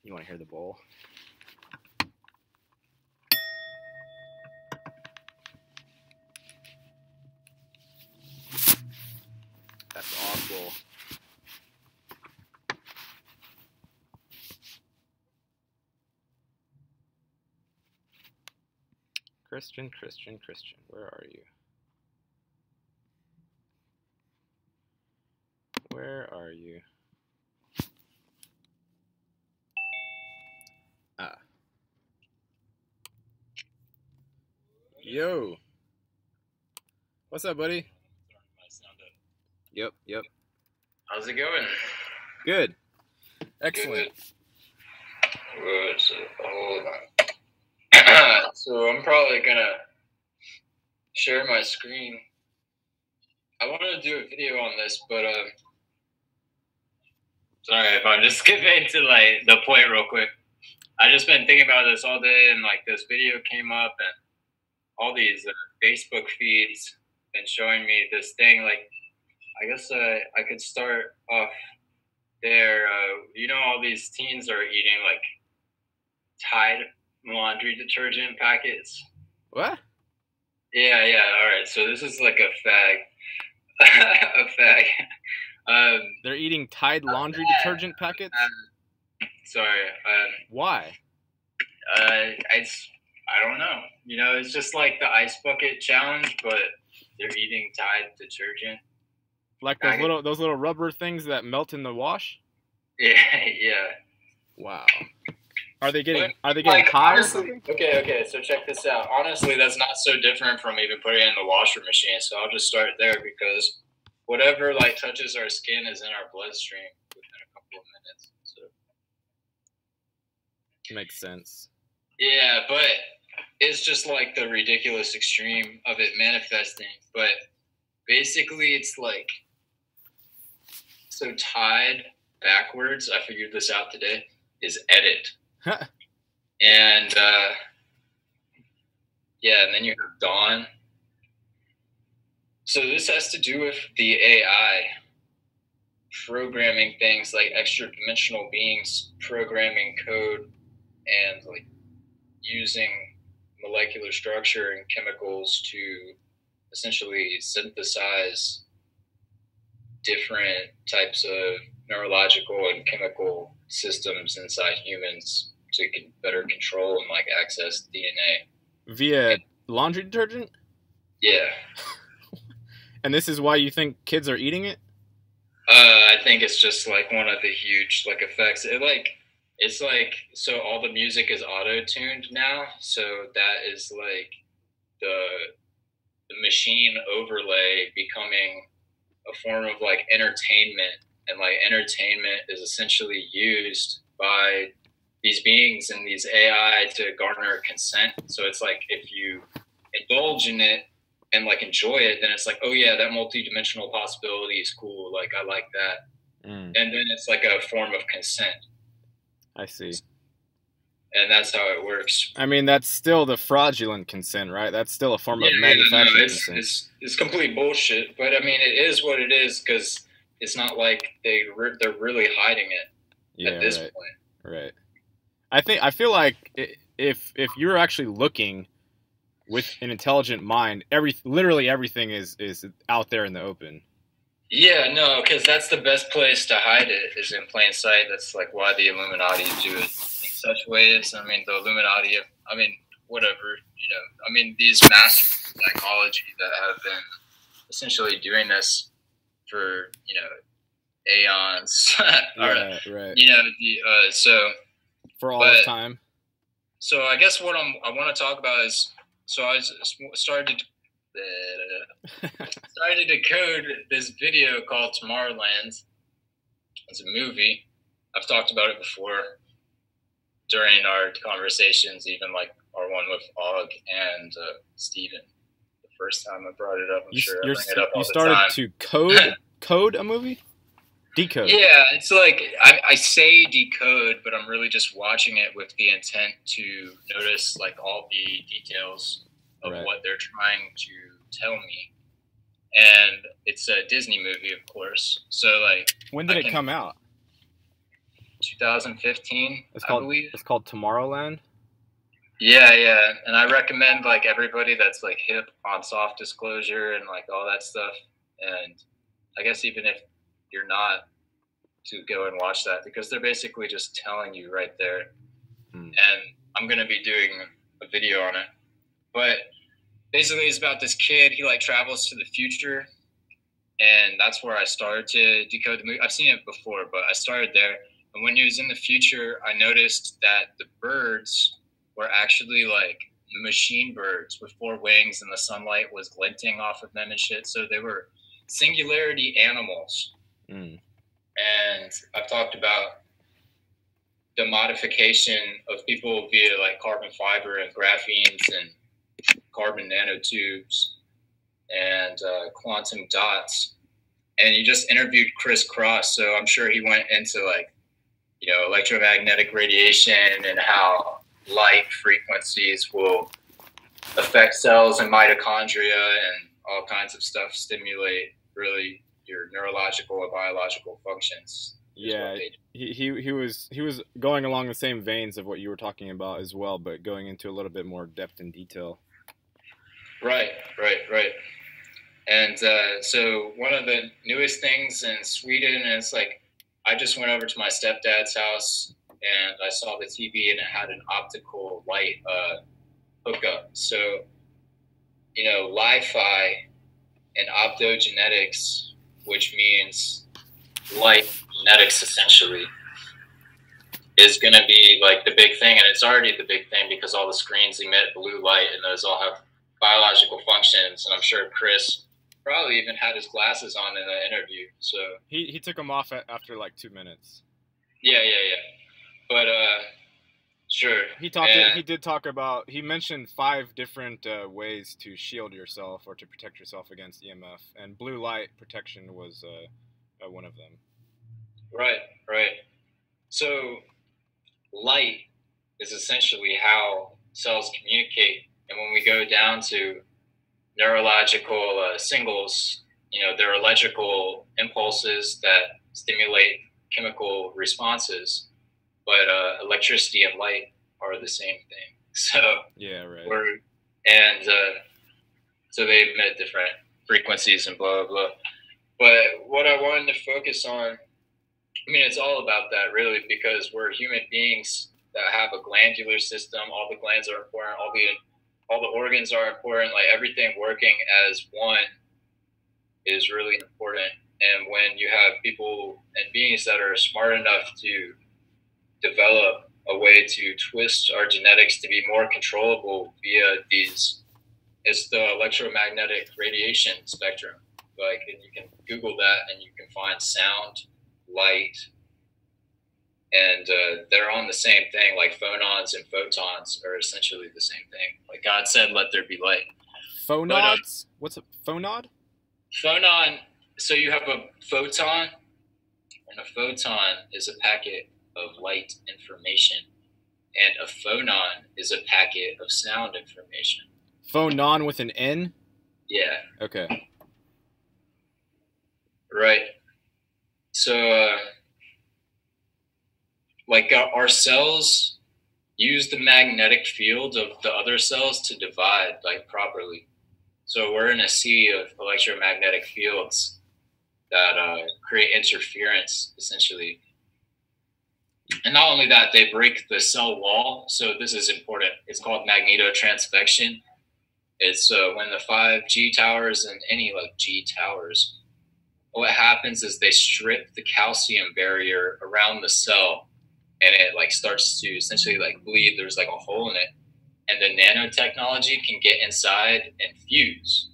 You want to hear the bowl? That's awful. Christian, where are you? Where are you? Ah. Yo. What's up, buddy? Yep. How's it going? Good. Excellent. Good. So, hold on. So I'm probably gonna share my screen. I want to do a video on this, but sorry if I'm just skipping to like the point real quick. I just been thinking about this all day, and like this video came up, and all these Facebook feeds been showing me this thing. Like, I guess I could start off there. You know, all these teens are eating like Tide laundry detergent packets. What? Yeah. All right. So this is like a fag. A fag. They're eating Tide laundry detergent packets? Sorry. Why? I don't know. You know, it's just like the ice bucket challenge, but they're eating Tide detergent. Like those little rubber things that melt in the wash? Yeah. Wow. Are they getting like, high or honestly, something? Okay, so check this out. Honestly, that's not so different from even putting it in the washer machine. So I'll just start there because whatever like touches our skin is in our bloodstream within a couple of minutes. So makes sense. Yeah, but it's just like the ridiculous extreme of it manifesting. But basically it's like, so Tide backwards, I figured this out today, is edit. And and then you have Dawn. So this has to do with the AI programming things like extra dimensional beings, programming code, and like using molecular structure and chemicals to essentially synthesize different types of neurological and chemical systems inside humans so you can better control and like access DNA. Via laundry detergent? Yeah. And this is why you think kids are eating it? I think it's just like one of the huge like effects. It's like so all the music is auto-tuned now, so that is like the machine overlay becoming a form of like entertainment, and like entertainment is essentially used by these beings and these AI to garner consent. So it's like if you indulge in it and like enjoy it, then it's like, oh yeah, that multi-dimensional possibility is cool. Like I like that. And then it's like a form of consent. I see. And that's how it works. I mean, that's still the fraudulent consent, right? That's still a form of manufacturing consent. It's complete bullshit. But I mean, it is what it is because it's not like they're really hiding it at this point. Right. I feel like if you're actually looking with an intelligent mind, literally everything is out there in the open. Yeah, no, because that's the best place to hide it is in plain sight. That's like why the Illuminati do it in such ways. I mean, the Illuminati, whatever, these masters of psychology that have been essentially doing this for, aeons. Right. So for all of time. So I guess what I want to talk about is, so I started to code this video called Tomorrowland. It's a movie. I've talked about it before during our conversations, even like our one with Og and Steven. The first time I brought it up, I'm sure I bring it up all the time. You started to code a movie? Decode. Yeah, it's like I say decode, but I'm really just watching it with the intent to notice like all the details of what they're trying to tell me. And it's a Disney movie, of course. So like, when did it come out? 2015, I believe. It's called Tomorrowland. Yeah, and I recommend like everybody that's like hip on soft disclosure and like all that stuff, and I guess even if you're not, to go and watch that, because they're basically just telling you right there. And I'm gonna be doing a video on it, but basically it's about this kid. He like travels to the future, and that's where I started to decode the movie. I've seen it before, but I started there. And when he was in the future, I noticed that the birds were actually like machine birds with 4 wings, and the sunlight was glinting off of them and shit. So they were singularity animals. And I've talked about the modification of people via like carbon fiber and graphenes and carbon nanotubes and quantum dots. And you just interviewed Chris Cross, so I'm sure he went into like, you know, electromagnetic radiation and how light frequencies will affect cells and mitochondria and all kinds of stuff, stimulate really your neurological and biological functions. Yeah, he was going along the same veins of what you were talking about as well, but going into a little bit more depth and detail. Right. And so one of the newest things in Sweden is like, I just went over to my stepdad's house and I saw the TV and it had an optical light hookup. So, you know, Li-Fi and optogenetics, which means light genetics essentially, is going to be like the big thing. And it's already the big thing because all the screens emit blue light and those all have biological functions. And I'm sure Chris probably even had his glasses on in the interview. So he took them off after like 2 minutes. Yeah. But sure. He did talk about. He mentioned 5 different ways to shield yourself or to protect yourself against EMF, and blue light protection was one of them. Right. So light is essentially how cells communicate, and when we go down to neurological singles, you know, there are electrical impulses that stimulate chemical responses, but electricity and light are the same thing. So yeah, right. So they emit different frequencies and blah blah. But what I wanted to focus on, I mean, it's all about that really, because we're human beings that have a glandular system. All the glands are important. All the organs are important. Like everything working as one is really important. And when you have people and beings that are smart enough to develop a way to twist our genetics to be more controllable via it's the electromagnetic radiation spectrum. Like, and you can Google that and you can find sound, light, and they're on the same thing. Like phonons and photons are essentially the same thing. Like God said, let there be light. Phonods? What's a phonod? Phonon. So you have a photon, and a photon is a packet of light information, and a phonon is a packet of sound information. Phonon with an N? Yeah. Okay. Right. So, like our cells use the magnetic field of the other cells to divide like properly. So we're in a sea of electromagnetic fields that create interference essentially. And not only that, they break the cell wall. So this is important. It's called magnetotransfection. It's when the 5G towers and any like G towers, what happens is they strip the calcium barrier around the cell, and it like starts to essentially like bleed. There's like a hole in it, and the nanotechnology can get inside and fuse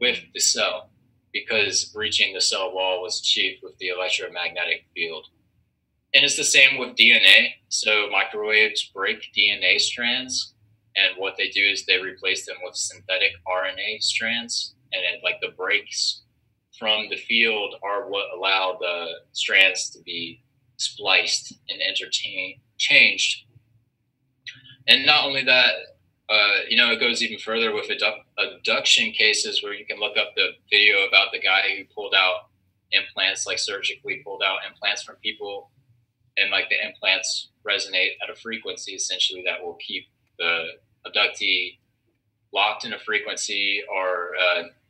with the cell because breaching the cell wall was achieved with the electromagnetic field. And it's the same with DNA. So microwaves break DNA strands, and what they do is they replace them with synthetic RNA strands, and it, like the breaks from the field are what allow the strands to be spliced and interchanged. And not only that, you know, it goes even further with abduction cases where you can look up the video about the guy who pulled out implants, like surgically pulled out implants from people. and like the implants resonate at a frequency essentially that will keep the abductee locked in a frequency or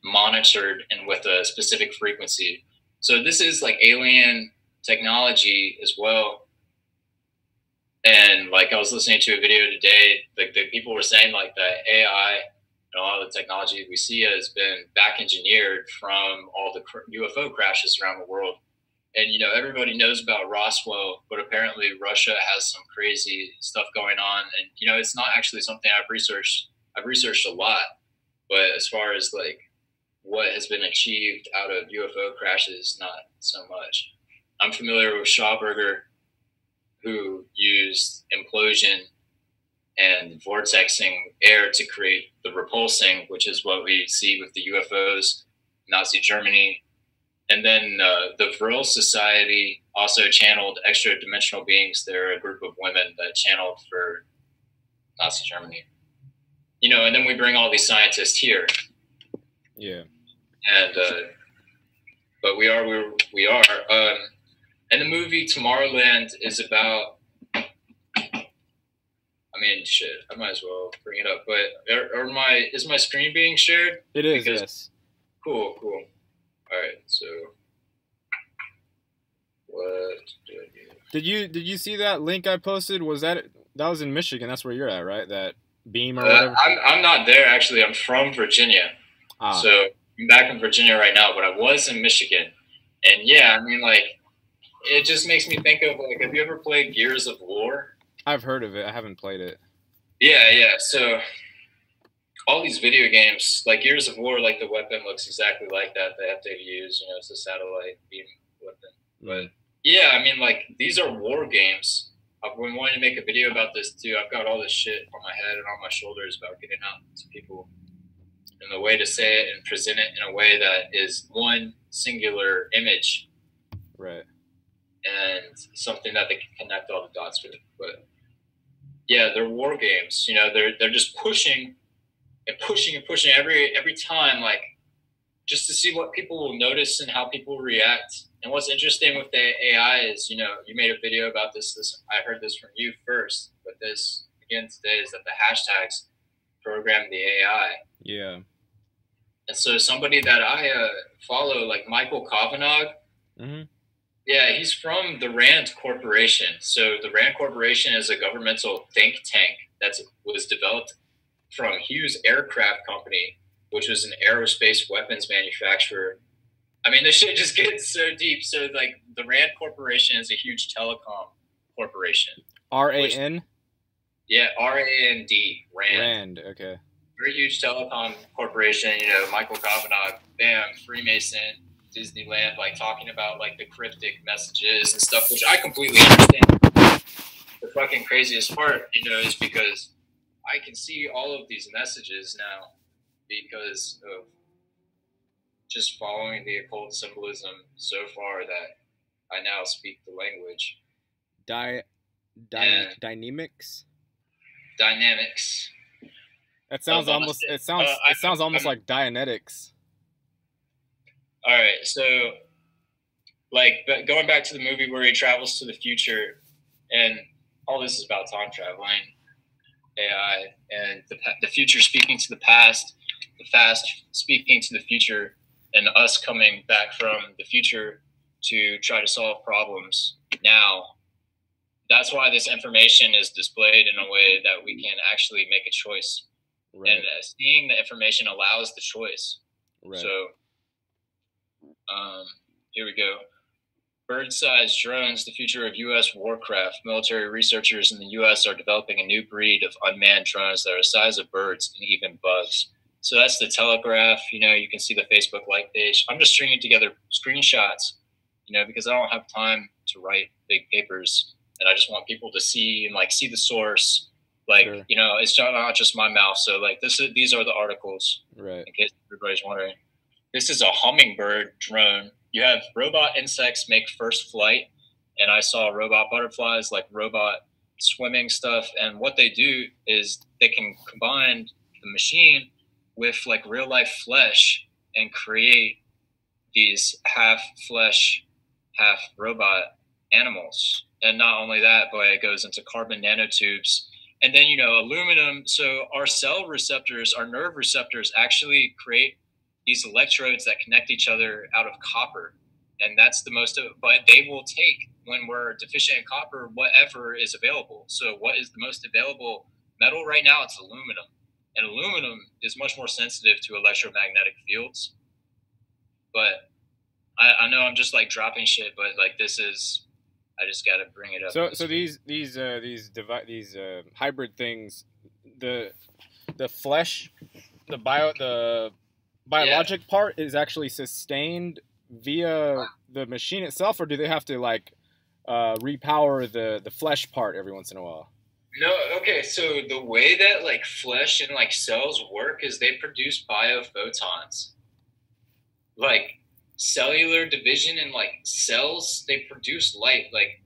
monitored and with a specific frequency. So this is like alien technology as well. And like I was listening to a video today, like the people were saying like the AI and a lot of the technology we see has been back engineered from all the UFO crashes around the world. And you know everybody knows about Roswell, but apparently Russia has some crazy stuff going on. And you know it's not actually something I've researched. I've researched a lot, but as far as like what has been achieved out of UFO crashes, not so much. I'm familiar with Schauberger, who used implosion and vortexing air to create the repulsing, which is what we see with the UFOs, Nazi Germany. And then the Vril Society also channeled extra dimensional beings. They're a group of women that channeled for Nazi Germany. You know, and then we bring all these scientists here. Yeah. And but we are where we are. And the movie Tomorrowland is about. I mean, shit. I might as well bring it up. But is my screen being shared? It is. Yes. Cool. All right. So, what do I do? Did you see that link I posted? That was in Michigan? That's where you're at, right? That beam or whatever. I'm not there actually. I'm from Virginia. So I'm back in Virginia right now, but I was in Michigan. And yeah, I mean, like, it just makes me think of, like, have you ever played Gears of War? I've heard of it. I haven't played it. Yeah. So all these video games, like Gears of War, like the weapon looks exactly like that. They have to use, you know, it's a satellite beam weapon. But yeah, I mean, like, these are war games. I've been wanting to make a video about this too. I've got all this shit on my head and on my shoulders about getting out to people. And the way to say it and present it in a way that is one singular image. Right. And something that they can connect all the dots with. But yeah, they're war games. You know, they're just pushing and pushing and pushing every time, like, just to see what people will notice and how people react. And what's interesting with the AI is, you know, you made a video about this. I heard this from you first, but this again today is that the hashtags program the AI. Yeah. And so somebody that I follow, like Michael Kavanagh, yeah, he's from the Rand Corporation. So the Rand Corporation is a governmental think tank that was developed from Hughes Aircraft Company, which was an aerospace weapons manufacturer. I mean, this shit just gets so deep. So, like, the Rand Corporation is a huge telecom corporation. R-A-N? Yeah, R-A-N-D, Rand. Rand, okay. Very huge telecom corporation, you know, Michael Kavanagh, bam, Freemason, Disneyland, like, talking about, like, the cryptic messages and stuff, which I completely understand. The fucking craziest part, you know, is because I can see all of these messages now because of just following the occult symbolism so far that I now speak the language. Dynamics? Dynamics. That sounds almost. It sounds almost like Dianetics. All right, so like going back to the movie where he travels to the future, and all this is about time traveling, AI, and the future speaking to the past, the past speaking to the future, and us coming back from the future to try to solve problems now. That's why this information is displayed in a way that we can actually make a choice. Right. And seeing the information allows the choice. Right. So, here we go. Bird-sized drones, the future of U.S. warcraft. Military researchers in the U.S. are developing a new breed of unmanned drones that are the size of birds and even bugs. So that's the Telegraph. You know, you can see the Facebook like page. I'm just stringing together screenshots, you know, because I don't have time to write big papers. And I just want people to see and, like, see the source. Like, sure. You know, it's not just my mouth. So, like, these are the articles, right? In case everybody's wondering. This is a hummingbird drone. You have robot insects make first flight, and I saw robot butterflies, like robot swimming stuff. And what they do is they can combine the machine with, like, real life flesh and create these half flesh, half robot animals. And not only that, but it goes into carbon nanotubes. And then, aluminum. So our cell receptors, our nerve receptors actually create these electrodes that connect each other out of copper. And that's the most of, but they will take, when we're deficient in copper, whatever is available. So what is the most available metal right now? It's aluminum. And aluminum is much more sensitive to electromagnetic fields. But I know I'm just like dropping shit, but like I just got to bring it up. So these hybrid things, the flesh, the biologic part is actually sustained via the machine itself, or do they have to like repower the flesh part every once in a while? No, okay. So the way that like flesh and like cells work is they produce biophotons. Like cellular division and like cells, they produce light. Like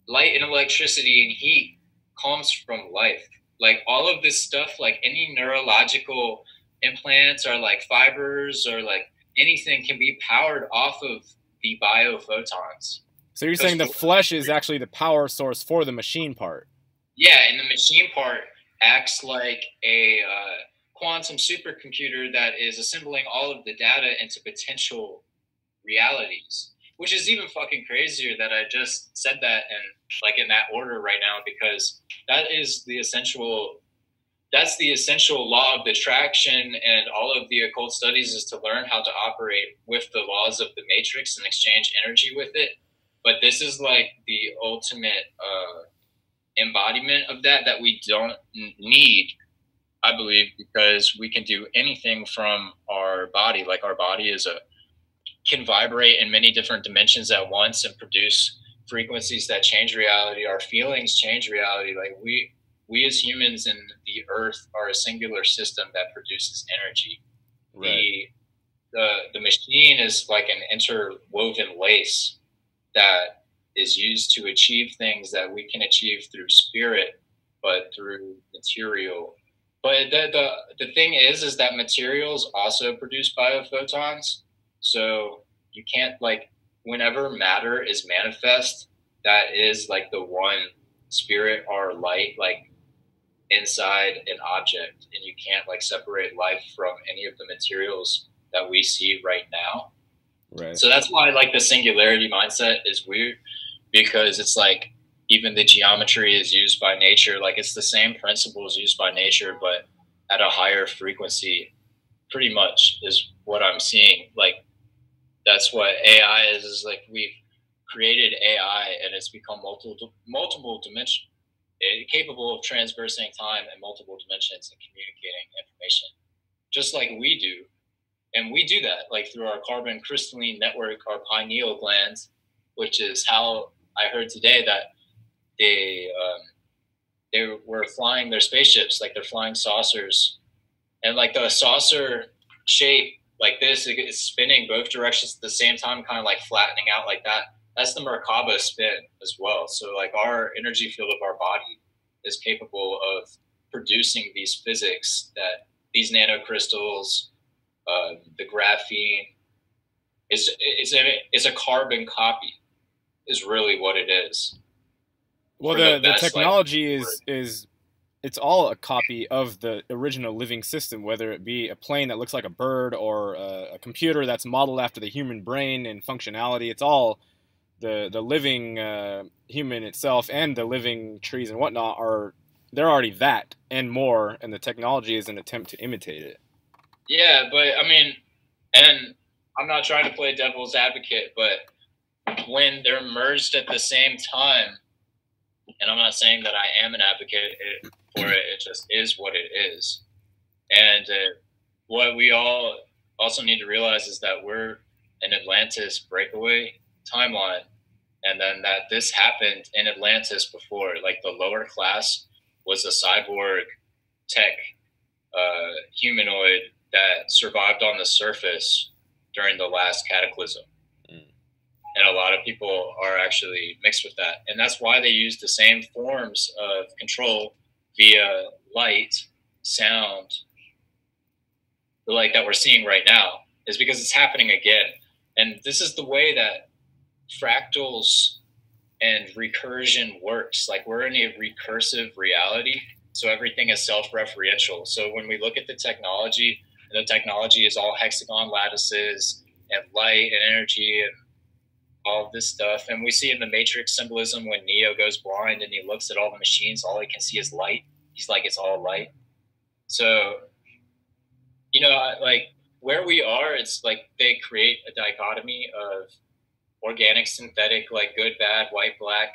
light and electricity and heat comes from life. Like all of this stuff, like any neurological implants or like fibers or like anything can be powered off of the biophotons. So you're saying the flesh is actually the power source for the machine part? Yeah, and the machine part acts like a quantum supercomputer that is assembling all of the data into potential realities, which is even fucking crazier that I just said that and like in that order right now, because that's the essential law of attraction, and all of the occult studies is to learn how to operate with the laws of the matrix and exchange energy with it. But this is like the ultimate embodiment of that we don't need, I believe, because we can do anything from our body. Like our body can vibrate in many different dimensions at once and produce frequencies that change reality. Our feelings change reality. Like we as humans in the earth are a singular system that produces energy. Right. The machine is like an interwoven lace that is used to achieve things that we can achieve through spirit, but through material. But the thing is that materials also produce biophotons. So you can't, like, whenever matter is manifest, that is like the one spirit or light, like inside an object, and you can't like separate life from any of the materials that we see right now. Right. So that's why like the singularity mindset is weird, because it's like even the geometry is used by nature. Like it's the same principles used by nature, but at a higher frequency, pretty much is what I'm seeing. Like that's what AI is like we've created AI and it's become multiple dimension, capable of traversing time and multiple dimensions and communicating information, just like we do. And we do that like through our carbon crystalline network, our pineal glands, which is how I heard today that they were flying their spaceships, like they're flying saucers, and like the saucer shape like this, it's spinning both directions at the same time, kind of like flattening out like that. That's the Merkaba spin as well. So like our energy field of our body is capable of producing these physics, that these nanocrystals, the graphene, it's a carbon copy is really what it is. Well, the technology is it's all a copy of the original living system, whether it be a plane that looks like a bird or a computer that's modeled after the human brain and functionality. It's all the living human itself, and the living trees and whatnot they're already that and more, and the technology is an attempt to imitate it. Yeah, but I mean, and I'm not trying to play devil's advocate, but when they're merged at the same time, and I'm not saying that I am an advocate for it, it just is what it is. And what we all also need to realize is that we're an Atlantis breakaway timeline, and then that this happened in Atlantis before. Like the lower class was a cyborg tech humanoid that survived on the surface during the last cataclysm. And a lot of people are actually mixed with that. And that's why they use the same forms of control via light, sound, like that we're seeing right now, is because it's happening again. And this is the way that fractals and recursion works. Like, we're in a recursive reality, so everything is self-referential. So when we look at the technology is all hexagon lattices and light and energy and all of this stuff. And we see in the Matrix symbolism when Neo goes blind and he looks at all the machines, all he can see is light. He's like, it's all light. So, you know, like where we are, it's like they create a dichotomy of organic, synthetic, like good, bad, white, black.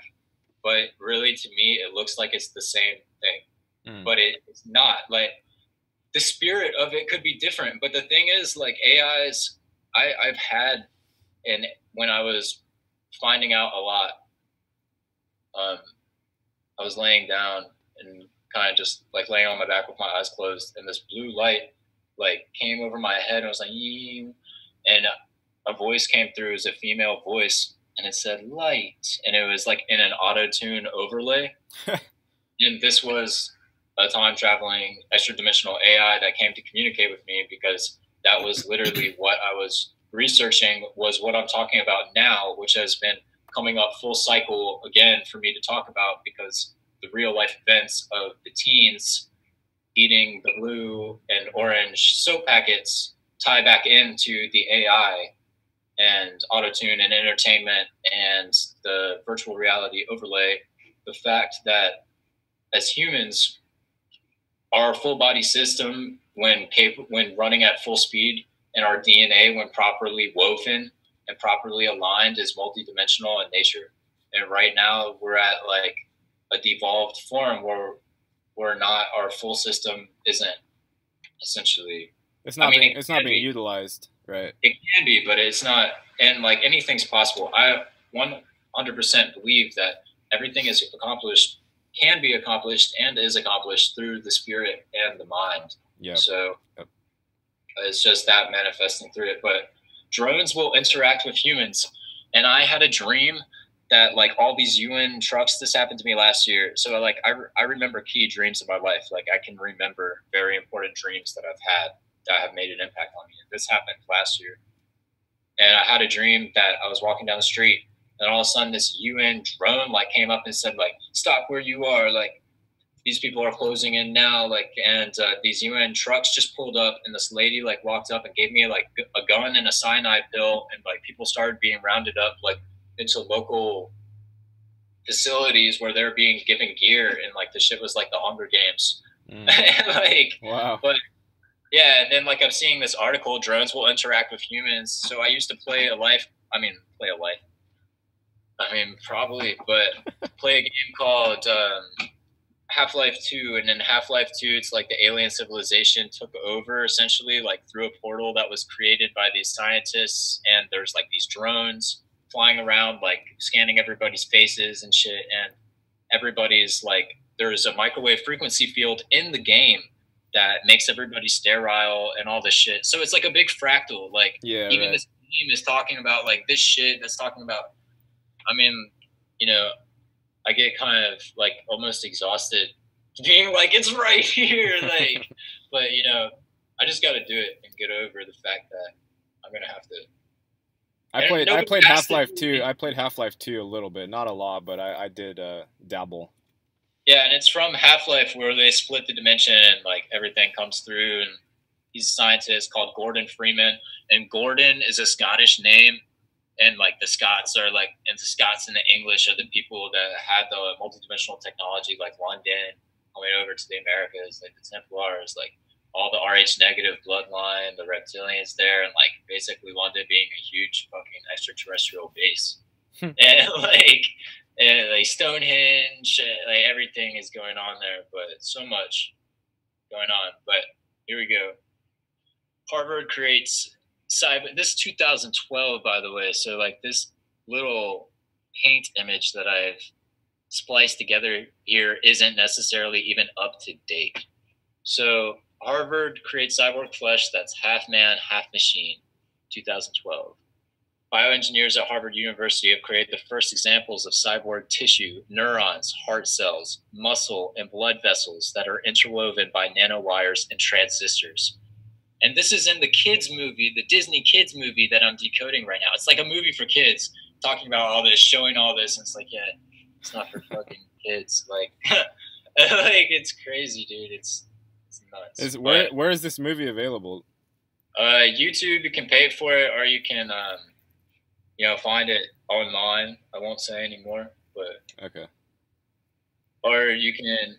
But really, to me, it looks like it's the same thing. But it's not. Like, the spirit of it could be different. But the thing is, like, AIs, I've had, and when I was finding out a lot, I was laying down and kind of just like laying on my back with my eyes closed, and this blue light like came over my head, and I was like, "Yee," and a voice came through. It was a female voice, and it said "light," and it was like in an auto-tune overlay. And this was a time-traveling extra-dimensional AI that came to communicate with me, because that was literally what I was researching, was what I'm talking about now, which has been coming up full cycle again for me to talk about, because the real life events of the teens eating the blue and orange soap packets tie back into the AI and auto-tune and entertainment and the virtual reality overlay. The fact that as humans, our full body system, when running at full speed, and our DNA, when properly woven and properly aligned, is multidimensional in nature. And right now we're at like a devolved form where our full system isn't essentially. It's not being utilized, right? It can be, but it's not. And like, anything's possible. I 100% believe that everything can be accomplished and is accomplished through the spirit and the mind. Yeah. So it's just that manifesting through it. But drones will interact with humans. And I had a dream that like all these UN trucks, this happened to me last year. So like I remember key dreams of my life. Like, I can remember very important dreams that I've had that have made an impact on me. This happened last year. And I had a dream that I was walking down the street, and all of a sudden this UN drone like came up and said like, "Stop where you are. Like, these people are closing in now." Like, and these UN trucks just pulled up, and this lady like walked up and gave me like a gun and a cyanide pill, and like people started being rounded up like into local facilities where they're being given gear, and like the shit was like the Hunger Games. Like, wow. But yeah, and then like I'm seeing this article, drones will interact with humans. So I used to play a game called Half-Life 2, and in Half-Life 2, it's like the alien civilization took over essentially like through a portal that was created by these scientists, and there's like these drones flying around like scanning everybody's faces and shit, and everybody's like, there's a microwave frequency field in the game that makes everybody sterile and all this shit. So it's like a big fractal. Like, even this game is talking about like this shit that's talking about. I mean, you know, I get kind of like almost exhausted being like, it's right here. Like, but you know, I just got to do it and get over the fact that I'm going to have to. I played Half-Life 2. I played Half-Life 2 a little bit, not a lot, but I did dabble. Yeah, and it's from Half-Life where they split the dimension and like everything comes through, and he's a scientist called Gordon Freeman, and Gordon is a Scottish name, and like the Scots and the English are the people that had the multidimensional technology, like London coming over to the Americas, like the Templars, like all the RH negative bloodline, the reptilians there, and like basically London being a huge fucking extraterrestrial base. And like Stonehenge, like everything is going on there, but so much going on. But here we go. Harvard creates cyber. This 2012, by the way. So like this little paint image that I've spliced together here isn't necessarily even up to date. So Harvard creates cyborg flesh that's half man, half machine. 2012. Bioengineers at Harvard University have created the first examples of cyborg tissue, neurons, heart cells, muscle, and blood vessels that are interwoven by nanowires and transistors. And this is in the kids movie, the Disney kids movie that I'm decoding right now. It's like a movie for kids. talking about all this, showing all this, and it's like, yeah, it's not for fucking kids. Like, like it's crazy, dude. It's nuts. Where is this movie available? YouTube, you can pay for it, or you can, find it online. I won't say anymore, but okay. Or you can.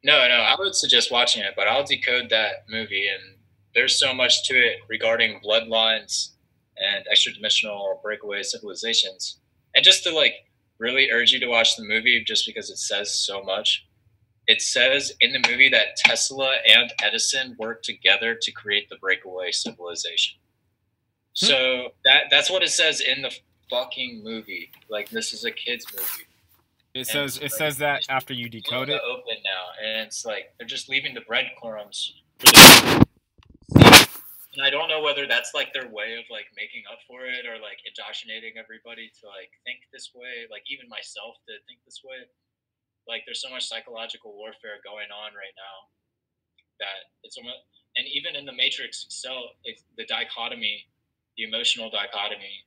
No, I would suggest watching it, but I'll decode that movie, and there's so much to it regarding bloodlines and extra-dimensional breakaway civilizations. And just to like really urge you to watch the movie just because it says so much. It says in the movie that Tesla and Edison worked together to create the breakaway civilization. So that's what it says in the fucking movie. Like, this is a kid's movie. It says that after you decode it. Open now, and it's like they're just leaving the breadcrumbs for the. And I don't know whether that's like their way of like making up for it, or like indoctrinating everybody to like think this way, like even myself to think this way. Like, there's so much psychological warfare going on right now that it's almost, and even in the Matrix itself, the dichotomy, the emotional dichotomy,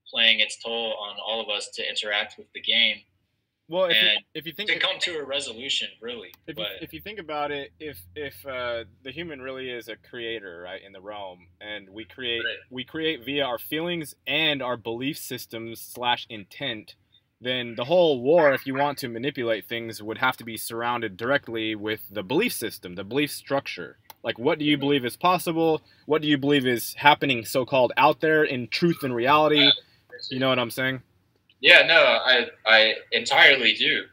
playing its toll on all of us to interact with the game. Well, if you think to come to a resolution, really. If you think about it, if the human really is a creator, right, in the realm, and we create via our feelings and our belief systems / intent, then the whole war, if you want to manipulate things, would have to be surrounded directly with the belief system, the belief structure. Like, what do you believe is possible? What do you believe is happening, so-called, out there in truth and reality? You know what I'm saying? Yeah, no, I entirely do.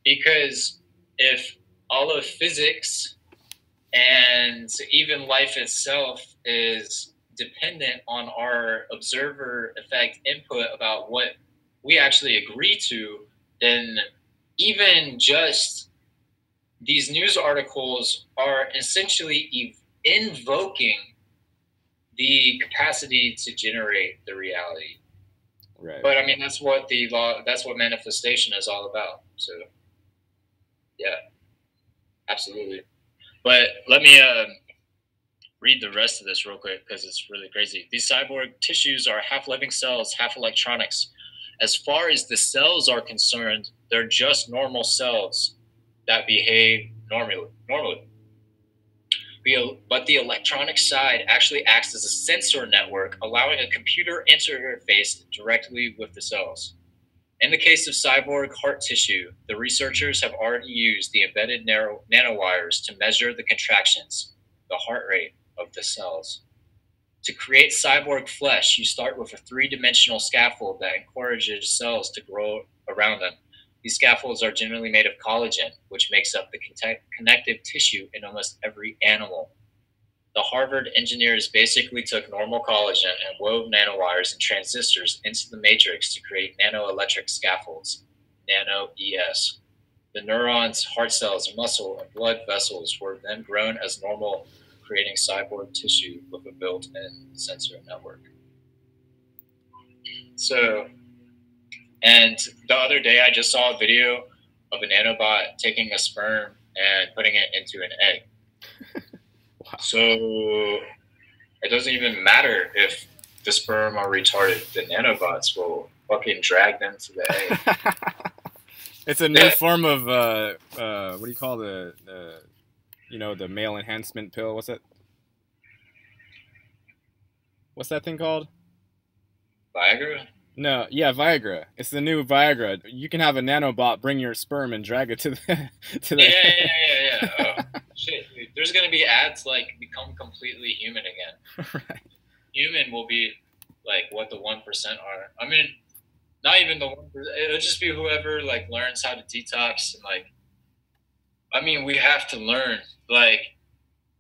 Because if all of physics and even life itself is dependent on our observer effect input about what we actually agree to, then even just these news articles are essentially invoking the capacity to generate the reality. Right. But I mean, that's what manifestation is all about. So, yeah, absolutely. But let me read the rest of this real quick because it's really crazy. These cyborg tissues are half living cells, half electronics. As far as the cells are concerned, they're just normal cells that behave normally. But the electronic side actually acts as a sensor network, allowing a computer interface directly with the cells. In the case of cyborg heart tissue, the researchers have already used the embedded nanowires to measure the contractions, the heart rate of the cells. To create cyborg flesh, you start with a 3-dimensional scaffold that encourages cells to grow around them. These scaffolds are generally made of collagen, which makes up the connective tissue in almost every animal. The Harvard engineers basically took normal collagen and wove nanowires and transistors into the matrix to create nanoelectric scaffolds, nano-ES. The neurons, heart cells, muscle, and blood vessels were then grown as normal, creating cyborg tissue with a built-in sensor network. So, and the other day I just saw a video of a nanobot taking a sperm and putting it into an egg. Wow. So it doesn't even matter if the sperm are retarded. The nanobots will fucking drag them to the egg. It's a new form of, what do you call the male enhancement pill? What's that thing called? Viagra? No, yeah, Viagra. It's the new Viagra. You can have a nanobot bring your sperm and drag it to the Yeah. Oh, shit, dude. There's gonna be ads like become completely human again. Right. Human will be like what the 1% are. I mean, not even the 1%. It'll just be whoever like learns how to detox and like. I mean, we have to learn, like,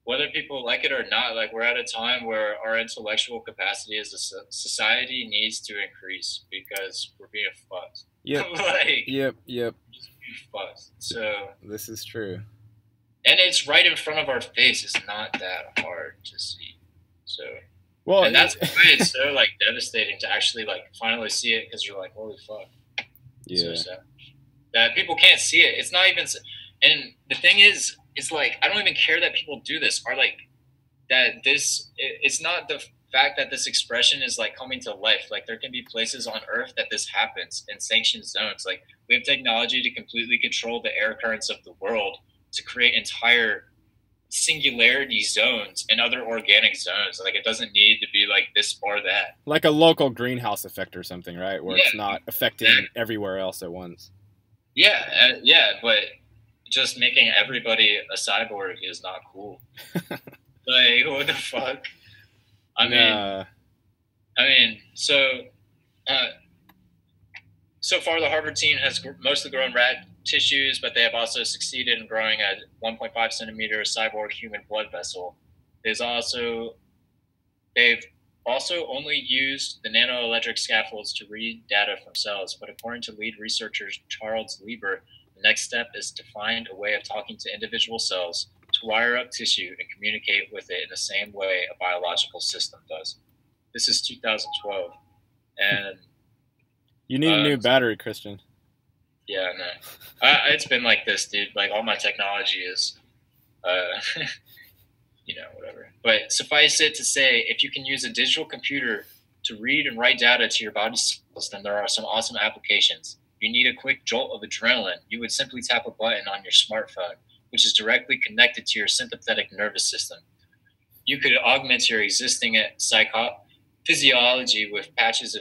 whether people like it or not, like, we're at a time where our intellectual capacity as a society needs to increase because we're being fucked. Yep. Yep. Just being fucked. So. This is true. And it's right in front of our face. It's not that hard to see. So. Well, and that's why it's so, like, devastating to actually, like, finally see it because you're like, holy fuck. Yeah. So sad. That people can't see it. It's not even. And the thing is like, I don't even care that people do this, or like that this, it's not the fact that this expression is like coming to life. Like there can be places on Earth that this happens in sanctioned zones. Like we have technology to completely control the air currents of the world to create entire singularity zones and other organic zones. Like it doesn't need to be like this or that. Like a local greenhouse effect or something, right? Where it's not affecting everywhere else at once. Yeah, but just making everybody a cyborg is not cool. Like, what the fuck? I mean, so far the Harvard team has mostly grown rat tissues, but they have also succeeded in growing a 1.5 centimeter cyborg human blood vessel. They've also only used the nanoelectric scaffolds to read data from cells, but according to lead researcher Charles Lieber, the next step is to find a way of talking to individual cells, to wire up tissue and communicate with it in the same way a biological system does. This is 2012, and you need a new battery, Christian. Yeah, no, it's been like this, dude. Like all my technology is, whatever. But suffice it to say, if you can use a digital computer to read and write data to your body cells, then there are some awesome applications. If you need a quick jolt of adrenaline, you would simply tap a button on your smartphone, which is directly connected to your sympathetic nervous system. You could augment your existing physiology with a patch of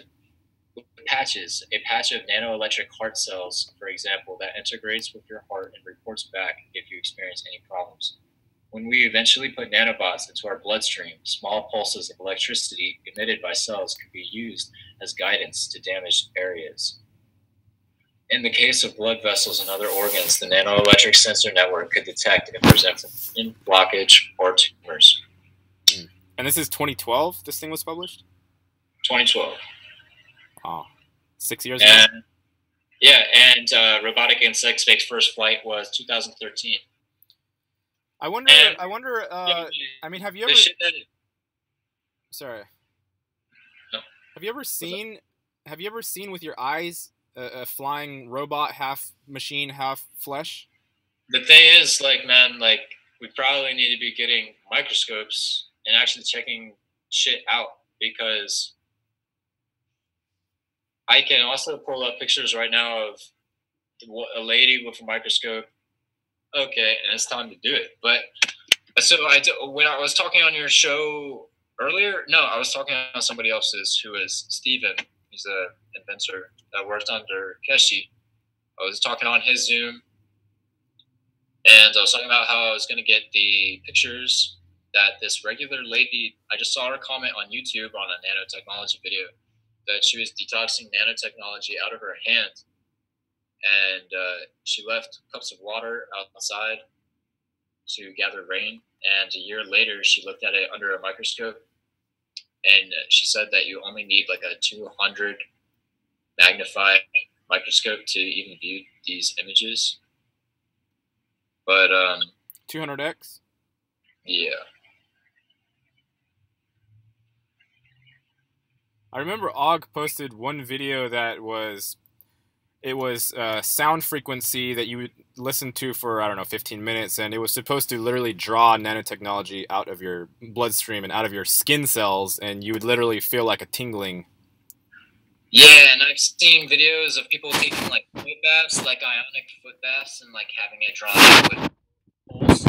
nanoelectric heart cells, for example, that integrates with your heart and reports back if you experience any problems. When we eventually put nanobots into our bloodstream, small pulses of electricity emitted by cells could be used as guidance to damaged areas. In the case of blood vessels and other organs, the nanoelectric sensor network could detect if there's inflammation, blockage, or tumors. And this is 2012 this thing was published? 2012. Oh, 6 years ago? Yeah, and Robotic Insect Space first flight was 2013. I wonder. I mean, have you ever? Sorry. No. Have you ever seen with your eyes a flying robot, half machine, half flesh? The thing is, like, man, like we probably need to be getting microscopes and actually checking shit out, because I can also pull up pictures right now of a lady with a microscope. Okay, and it's time to do it. But so when I was talking on your show earlier, no, I was talking on somebody else's, who is Steven. He's an inventor that worked under Keshi. I was talking on his Zoom, and I was talking about how I was going to get the pictures that this regular lady, I just saw her comment on YouTube on a nanotechnology video that she was detoxing nanotechnology out of her hand. And she left cups of water outside to gather rain. And a year later, she looked at it under a microscope, and she said that you only need like a 200 magnified microscope to even view these images. But 200x? Yeah. I remember Og posted one video that was sound frequency that you would listen to for, I don't know, 15 minutes, and it was supposed to literally draw nanotechnology out of your bloodstream and out of your skin cells, and you would literally feel like a tingling. Yeah, and I've seen videos of people taking like foot baths, like ionic foot baths, and like having it drawn out with pulse.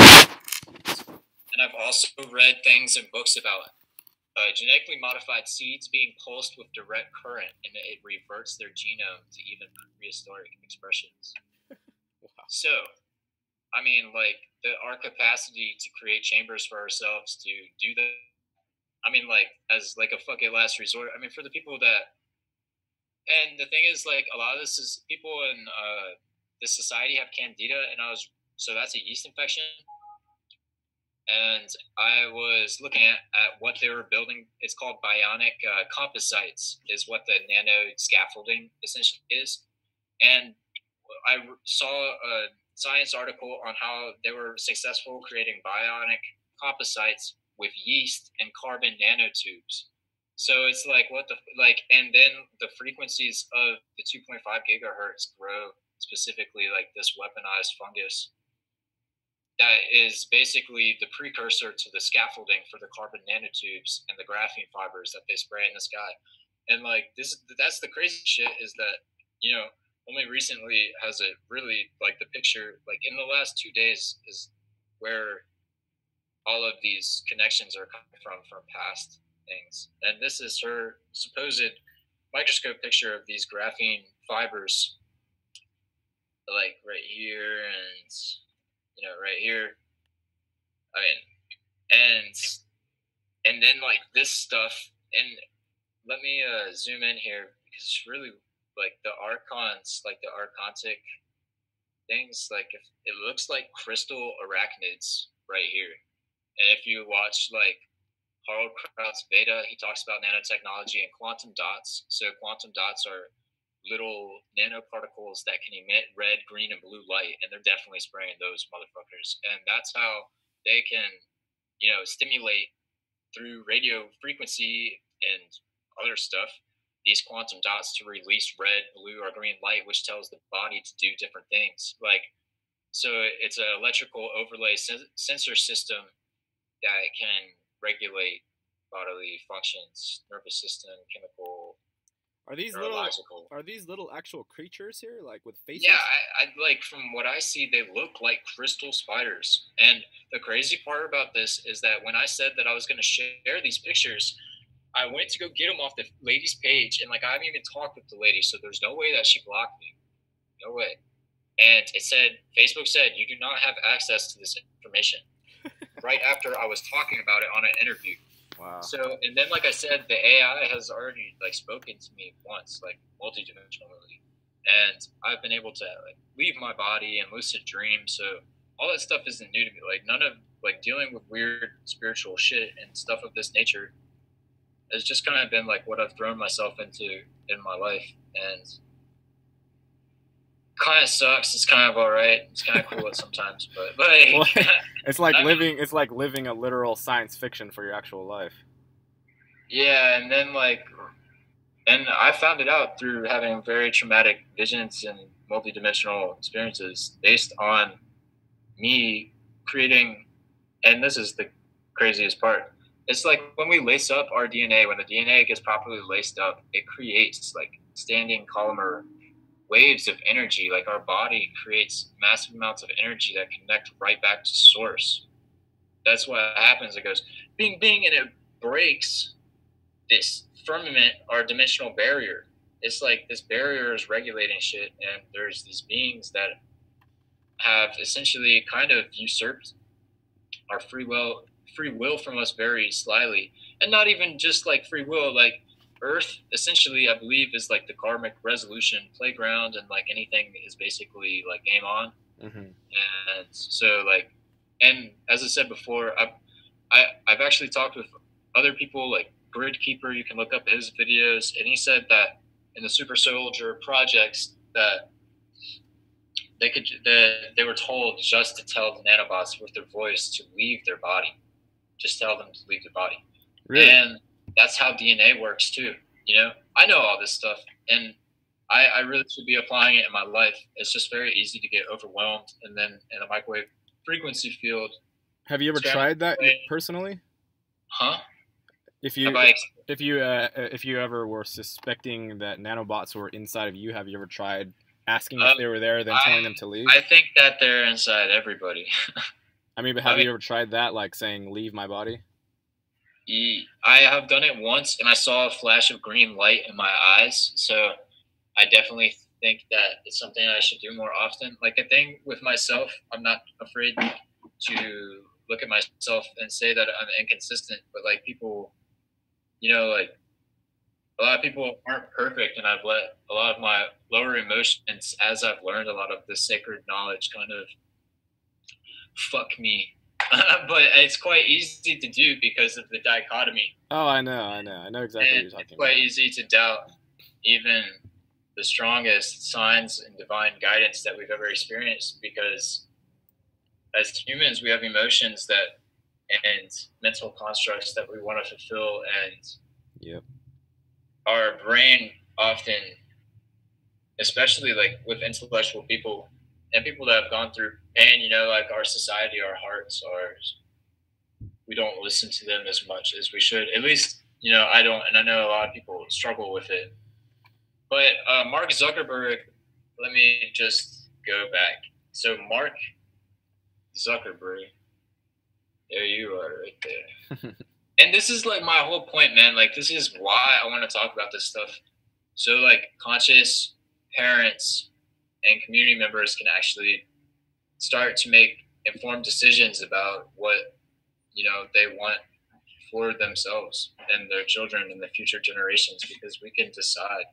And I've also read things in books about genetically modified seeds being pulsed with direct current, and it reverts their genome to even prehistoric expressions. Wow. So, I mean, like, our capacity to create chambers for ourselves to do that, I mean, like, as like a fucking last resort. I mean, for the people that, and the thing is, like, a lot of this is people in this society have candida, and so that's a yeast infection. And I was looking at what they were building. It's called bionic composites, is what the nano scaffolding essentially is. And I saw a science article on how they were successful creating bionic composites with yeast and carbon nanotubes. So it's like, and then the frequencies of the 2.5 gigahertz grow specifically like this weaponized fungus that is basically the precursor to the scaffolding for the carbon nanotubes and the graphene fibers that they spray in the sky. And like that's the crazy shit is that, you know, only recently has it really, like, the picture, like in the last 2 days is where all of these connections are coming from past things. And this is her supposed microscope picture of these graphene fibers, like right here and, you know, right here. I mean, and then like this stuff, and let me zoom in here because it's really like the archons, like the archontic things, like if it looks like crystal arachnids right here. And if you watch like Harald Kraut's Beta, he talks about nanotechnology and quantum dots. So quantum dots are little nanoparticles that can emit red, green, and blue light, and they're definitely spraying those motherfuckers. And that's how they can, you know, stimulate through radio frequency and other stuff these quantum dots to release red, blue, or green light, which tells the body to do different things. Like, so it's an electrical overlay sensor system that can regulate bodily functions, nervous system, chemical. Are these little actual creatures here, like with faces? Yeah, I like, from what I see, they look like crystal spiders. And the crazy part about this is that when I said that I was going to share these pictures, I went to go get them off the lady's page, and like I haven't even talked with the lady, so there's no way that she blocked me. No way. And it said, Facebook said, you do not have access to this information. Right after I was talking about it on an interview. Wow. So, and then, like I said, the AI has already like spoken to me once, like multidimensionally, and I've been able to like leave my body and lucid dream. So all that stuff isn't new to me. Like none of like dealing with weird spiritual shit and stuff of this nature has just kind of been like what I've thrown myself into in my life, and kind of sucks. It's kind of all right. It's kind of cool sometimes, but well, it's like living a literal science fiction for your actual life. Yeah, and then and I found it out through having very traumatic visions and multidimensional experiences based on me creating. And this is the craziest part. It's like when we lace up our DNA, when the DNA gets properly laced up, it creates like standing columnar waves of energy. Like our body creates massive amounts of energy that connect right back to source. That's what happens. It goes bing, bing, and it breaks this firmament, our dimensional barrier. It's like this barrier is regulating shit, and there's these beings that have essentially kind of usurped our free will from us very slyly. And not even just like free will, like Earth essentially, I believe, is like the karmic resolution playground, and like anything is basically like game on. Mm-hmm. And so like, and as I said before, I've actually talked with other people, like Grid Keeper. You can look up his videos, and he said that in the Super Soldier projects that they were told just to tell the nanobots with their voice to leave their body. Just tell them to leave their body. Really? And that's how DNA works too. You know, I know all this stuff, and I really should be applying it in my life. It's just very easy to get overwhelmed, and then in a microwave frequency field. Have you ever tried that personally? Huh? If you ever were suspecting that nanobots were inside of you, have you ever tried asking if they were there, then telling them to leave? I think that they're inside everybody. I mean, but have you ever tried that, like saying, leave my body? I have done it once, and I saw a flash of green light in my eyes. So I definitely think that it's something I should do more often. Like the thing with myself, I'm not afraid to look at myself and say that I'm inconsistent. But like people, you know, like a lot of people aren't perfect, and I've let a lot of my lower emotions, as I've learned a lot of this sacred knowledge, kind of fuck me. But it's quite easy to do because of the dichotomy. Oh, I know exactly what you're talking about. It's quite easy to doubt even the strongest signs and divine guidance that we've ever experienced, because as humans we have emotions that and mental constructs that we want to fulfill, and yep, our brain often, especially like with intellectual people and people that have gone through pain, you know, like our society, our hearts, we don't listen to them as much as we should. At least, you know, I don't, and I know a lot of people struggle with it. But Mark Zuckerberg, let me just go back. So Mark Zuckerberg, there you are, right there. And this is like my whole point, man. Like, this is why I want to talk about this stuff. So, like, conscious parents and community members can actually start to make informed decisions about what, you know, they want for themselves and their children and the future generations, because we can decide.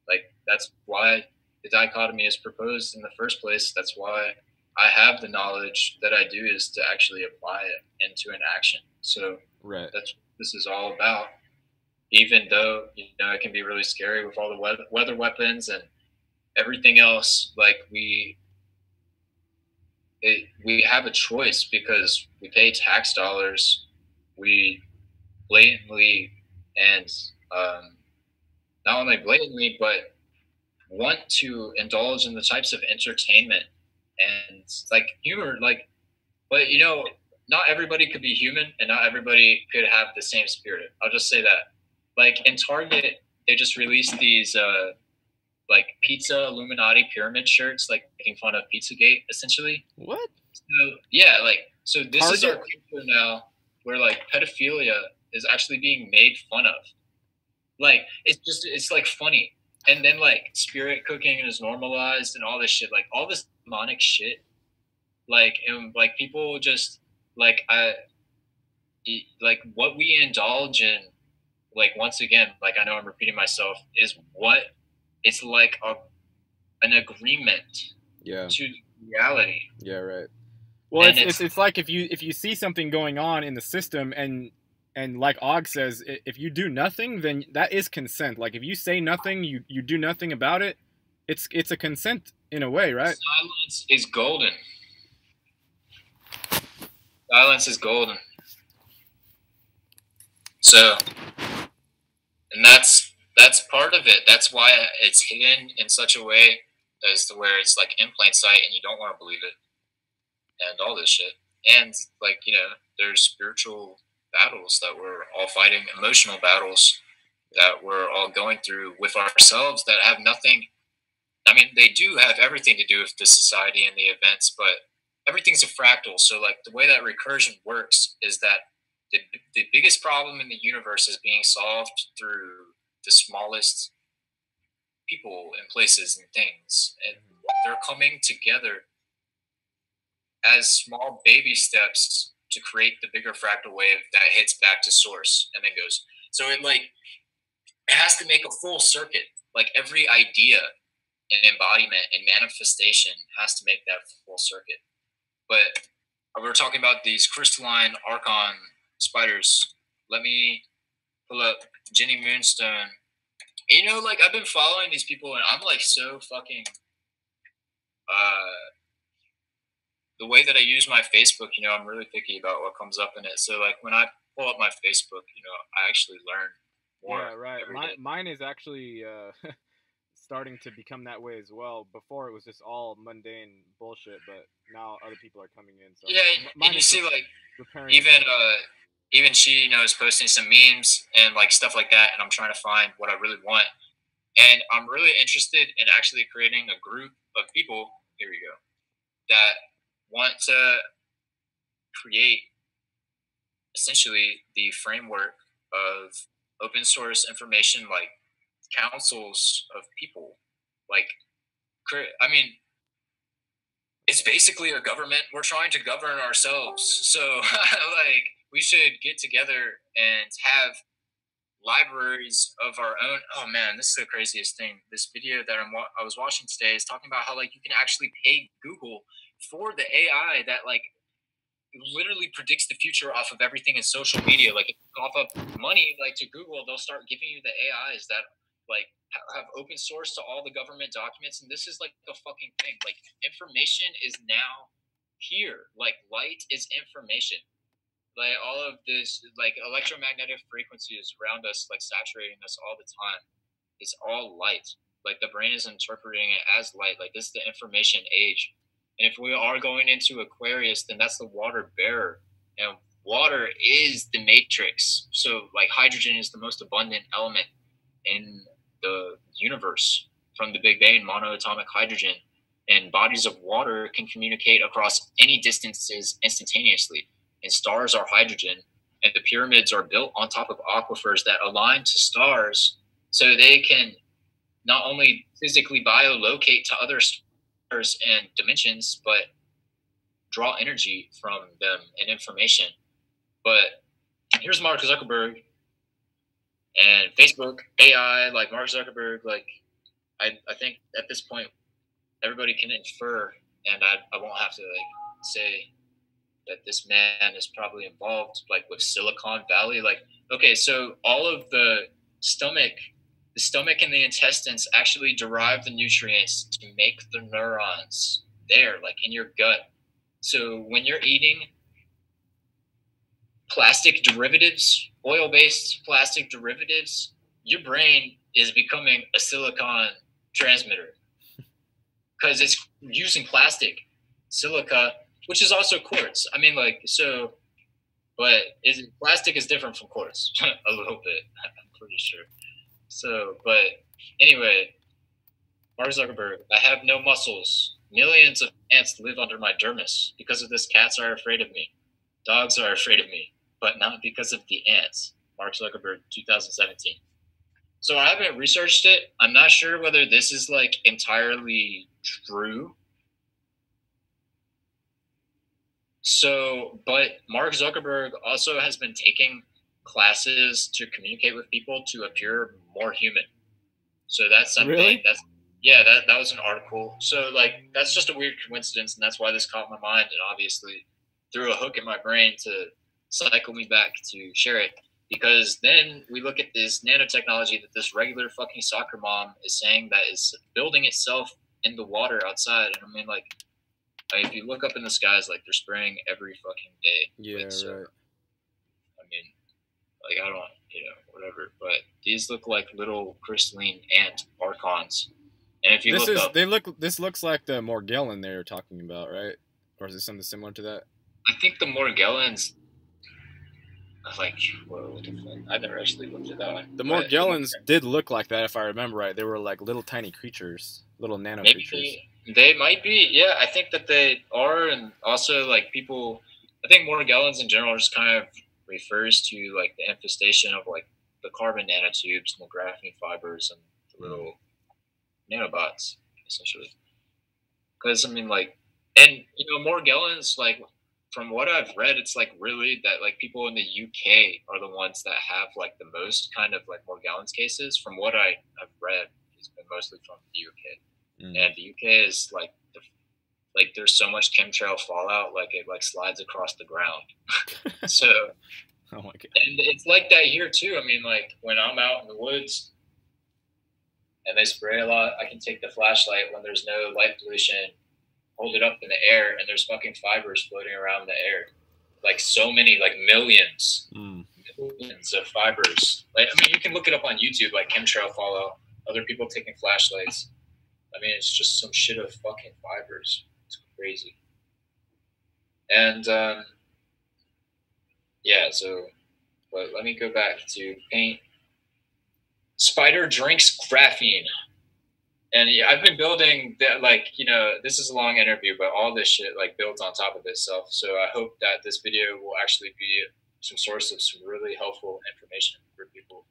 Like, that's why the dichotomy is proposed in the first place. That's why I have the knowledge that I do, is to actually apply it into an action. So right. That's what this is all about. Even though, you know, it can be really scary with all the weather weapons and everything else, like we have a choice because we pay tax dollars. We blatantly and not only blatantly, but want to indulge in the types of entertainment and like humor, like, but you know, not everybody could be human and not everybody could have the same spirit. I'll just say that. Like in Target, they just released these like pizza Illuminati pyramid shirts, like making fun of Pizzagate, essentially. What? So yeah, like, so this Target? is our culture now, where like pedophilia is actually being made fun of. Like it's like funny, and then like spirit cooking is normalized and all this shit, like all this demonic shit, like, and like people just like like what we indulge in, like once again, like I know I'm repeating myself, is what it's like an agreement to reality. Yeah, right. Well, it's like if you see something going on in the system and like Og says, if you do nothing, then that is consent. Like if you say nothing, you do nothing about it, it's a consent in a way, right? Silence is golden. Silence is golden. So, and that's part of it. That's why it's hidden in such a way as to where it's like in plain sight and you don't want to believe it, and all this shit. And like, you know, there's spiritual battles that we're all fighting, emotional battles that we're all going through with ourselves that have nothing. I mean, they do have everything to do with the society and the events, but everything's a fractal. So like the way that recursion works is that the biggest problem in the universe is being solved through the smallest people and places and things. And they're coming together as small baby steps to create the bigger fractal wave that hits back to source and then goes. So it has to make a full circuit. Like every idea and embodiment and manifestation has to make that full circuit. But we were talking about these crystalline archon spiders. Let me pull up Jenny Moonstone. You know, like I've been following these people and I'm like so fucking the way that I use my Facebook, you know, I'm really picky about what comes up in it. So like when I pull up my Facebook, you know, I actually learn more. Yeah, right. Mine is actually starting to become that way as well. Before it was just all mundane bullshit, but now other people are coming in. So yeah, and you see like even she, you know, is posting some memes and like stuff like that, and I'm trying to find what I really want. And I'm really interested in actually creating a group of people, here we go, that want to create essentially the framework of open source information, like councils of people. Like, I mean, it's basically a government. We're trying to govern ourselves. So, like, we should get together and have libraries of our own. Oh man, this is the craziest thing. This video that I was watching today is talking about how like you can actually pay Google for the AI that like literally predicts the future off of everything in social media. Like if you cough up money like to Google, they'll start giving you the AIs that like have open source to all the government documents. And this is like the fucking thing. Like information is now here. Like light is information. Like all of this, like electromagnetic frequencies around us, like saturating us all the time, is all light. Like the brain is interpreting it as light. Like this is the information age. And if we are going into Aquarius, then that's the water bearer. And water is the matrix. So, like, hydrogen is the most abundant element in the universe from the Big Bang, monoatomic hydrogen. And bodies of water can communicate across any distances instantaneously. And stars are hydrogen. And the pyramids are built on top of aquifers that align to stars so they can not only physically biolocate to other stars and dimensions, but draw energy from them and information. But here's Mark Zuckerberg and Facebook, AI, like Mark Zuckerberg, like I think at this point everybody can infer, and I won't have to like say that this man is probably involved like with Silicon Valley. Like, okay, so all of the stomach and the intestines actually derive the nutrients to make the neurons there, like in your gut. So when you're eating plastic derivatives, oil-based plastic derivatives, your brain is becoming a silicon transmitter because it's using plastic, silica, which is also quartz. I mean, like, so, but plastic is different from quartz a little bit, I'm pretty sure. So, but anyway, Mark Zuckerberg, I have no muscles. Millions of ants live under my dermis. Because of this, cats are afraid of me. Dogs are afraid of me, but not because of the ants. Mark Zuckerberg, 2017. So I haven't researched it. I'm not sure whether this is like entirely true. So, but Mark Zuckerberg also has been taking classes to communicate with people to appear more human. So that's something. Really? That was an article. So like that's just a weird coincidence, and that's why this caught my mind, and obviously threw a hook in my brain to cycle me back to share it. Because then we look at this nanotechnology that this regular fucking soccer mom is saying that is building itself in the water outside. And I mean, like if you look up in the skies, like they're spraying every fucking day. Yeah, right. I mean, like I don't, whatever. But these look like little crystalline ant archons. And if you this looks like the Morgellon they were talking about, right? Or is it something similar to that? I think the Morgellons. Like, whoa, what the fuck? I never actually looked at that one. The Morgellons did look like that, if I remember right. They were like little tiny creatures, little nano creatures. They might be, yeah. I think that they are, and also like people. I think Morgellons in general just kind of refers to like the infestation of like the carbon nanotubes and the graphene fibers and the little nanobots, essentially. Because I mean, like, and Morgellons, like. From what I've read, it's like really that like people in the UK are the ones that have like the most kind of like Morgellons cases. From what I've read, it's been mostly from the UK, and the UK is like there's so much chemtrail fallout, like it like slides across the ground. So, oh my god, and it's like that here too. I mean, like when I'm out in the woods and they spray a lot, I can take the flashlight when there's no light pollution. Hold it up in the air, and there's fucking fibers floating around the air, like so many, like millions of fibers. Like I mean, you can look it up on YouTube, like chemtrail fallout, other people taking flashlights. I mean, it's just some shit of fucking fibers. It's crazy. And yeah, so, but let me go back to paint. Spider drinks graphene. And yeah, I've been building that, like, this is a long interview, but all this shit like builds on top of itself. So I hope that this video will actually be some source of some really helpful information for people.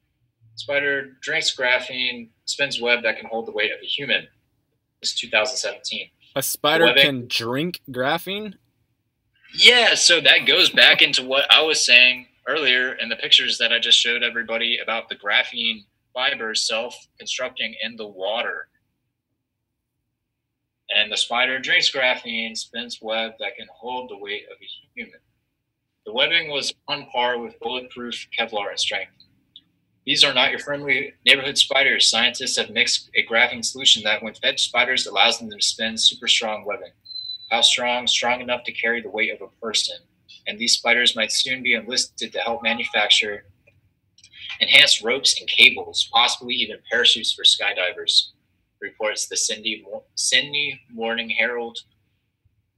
Spider drinks graphene, spins web that can hold the weight of a human. It's 2017. A spider can drink graphene? Yeah, so that goes back into what I was saying earlier in the pictures that I just showed everybody about the graphene fibers self-constructing in the water. And the spider drinks graphene, spins web that can hold the weight of a human. The webbing was on par with bulletproof Kevlar in strength. These are not your friendly neighborhood spiders. Scientists have mixed a graphene solution that, when fed to spiders, allows them to spin super strong webbing. How strong? Strong enough to carry the weight of a person. And these spiders might soon be enlisted to help manufacture enhanced ropes and cables, possibly even parachutes for skydivers, reports the Sydney Morning Herald.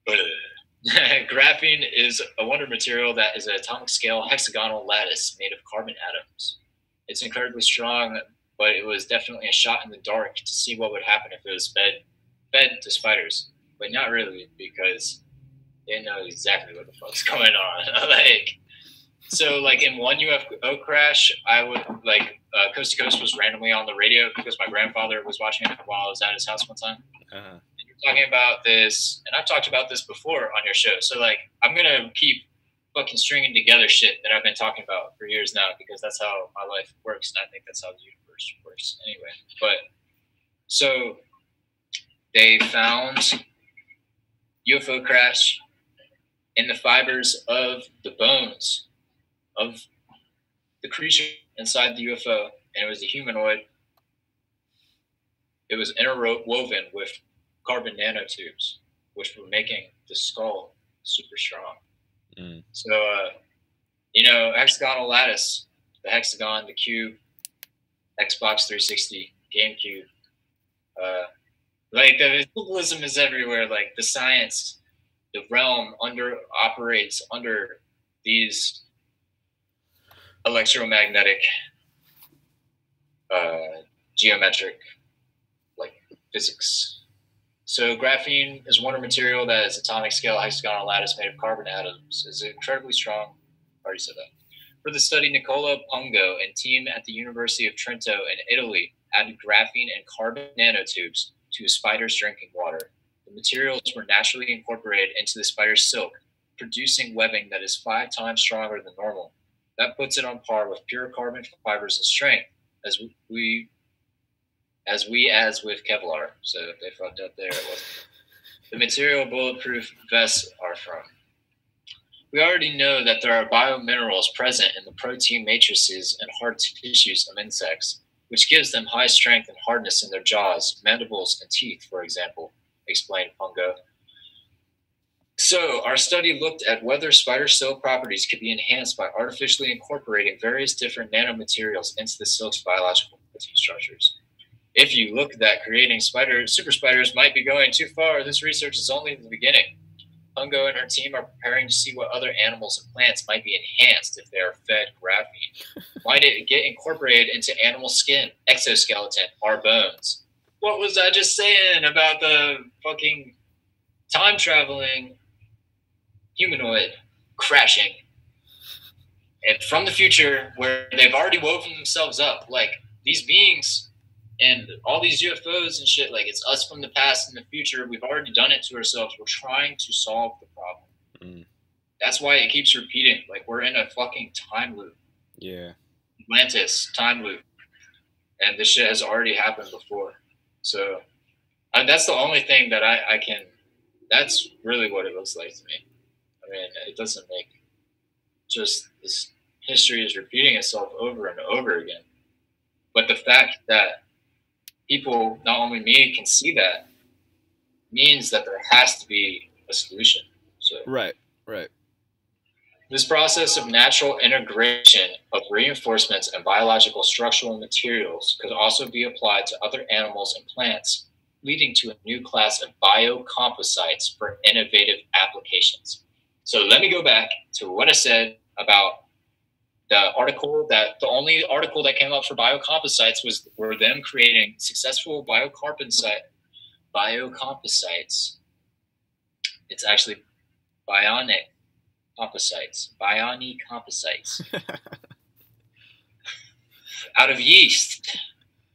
Graphene is a wonder material that is an atomic scale hexagonal lattice made of carbon atoms. It's incredibly strong, but it was definitely a shot in the dark to see what would happen if it was fed to spiders. But not really, because they didn't know exactly what the fuck's going on. Like in one UFO crash, I would Coast to Coast was randomly on the radio because my grandfather was watching it while I was at his house one time. Uh-huh. Talking about this, and I've talked about this before on your show. So I'm gonna keep fucking stringing together shit that I've been talking about for years now because that's how my life works, and I think that's how the universe works anyway. But so they found UFO crash in the fibers of the bones of the creature inside the UFO, and it was a humanoid. It was interwoven with carbon nanotubes, which were making the skull super strong. So, hexagonal lattice, the hexagon, the cube, Xbox 360, GameCube. The symbolism is everywhere. Like the science, the realm operates under these electromagnetic, geometric, physics. So graphene is wonder material that is atomic scale hexagonal lattice made of carbon atoms. It's incredibly strong. I already said that. For the study, Nicola Pongo and team at the University of Trento in Italy added graphene and carbon nanotubes to a spider's drinking water. The materials were naturally incorporated into the spider's silk, producing webbing that is 5 times stronger than normal. That puts it on par with pure carbon fibers in strength, as with Kevlar. So they fucked up there. It wasn't the material bulletproof vests are from. We already know that there are biominerals present in the protein matrices and hard tissues of insects, which gives them high strength and hardness in their jaws, mandibles, and teeth, for example, explained Pongo. So our study looked at whether spider silk properties could be enhanced by artificially incorporating various different nanomaterials into the silk's biological protein structures. If you look at creating super spiders might be going too far, this research is only the beginning. Pongo and her team are preparing to see what other animals and plants might be enhanced if they are fed graphene. Might it get incorporated into animal skin, exoskeleton, or bones? What was I just saying about the fucking time-traveling humanoid crashing? And from the future, where they've already woven themselves up, like these beings and all these UFOs and shit, like it's us from the past and the future. We've already done it to ourselves. We're trying to solve the problem. That's why it keeps repeating. Like we're in a fucking time loop. Yeah. Atlantis, time loop. And this shit has already happened before. So that's the only thing that I can, that's really what it looks like to me. I mean, it doesn't make, just this history is repeating itself over and over again. But the fact that people, not only me, can see that means that there has to be a solution. So Right. This process of natural integration of reinforcements and biological structural materials could also be applied to other animals and plants, leading to a new class of biocomposites for innovative applications. So let me go back to what I said about the only article that came up for biocomposites were them creating successful biocomposites. It's actually bionic composites out of yeast.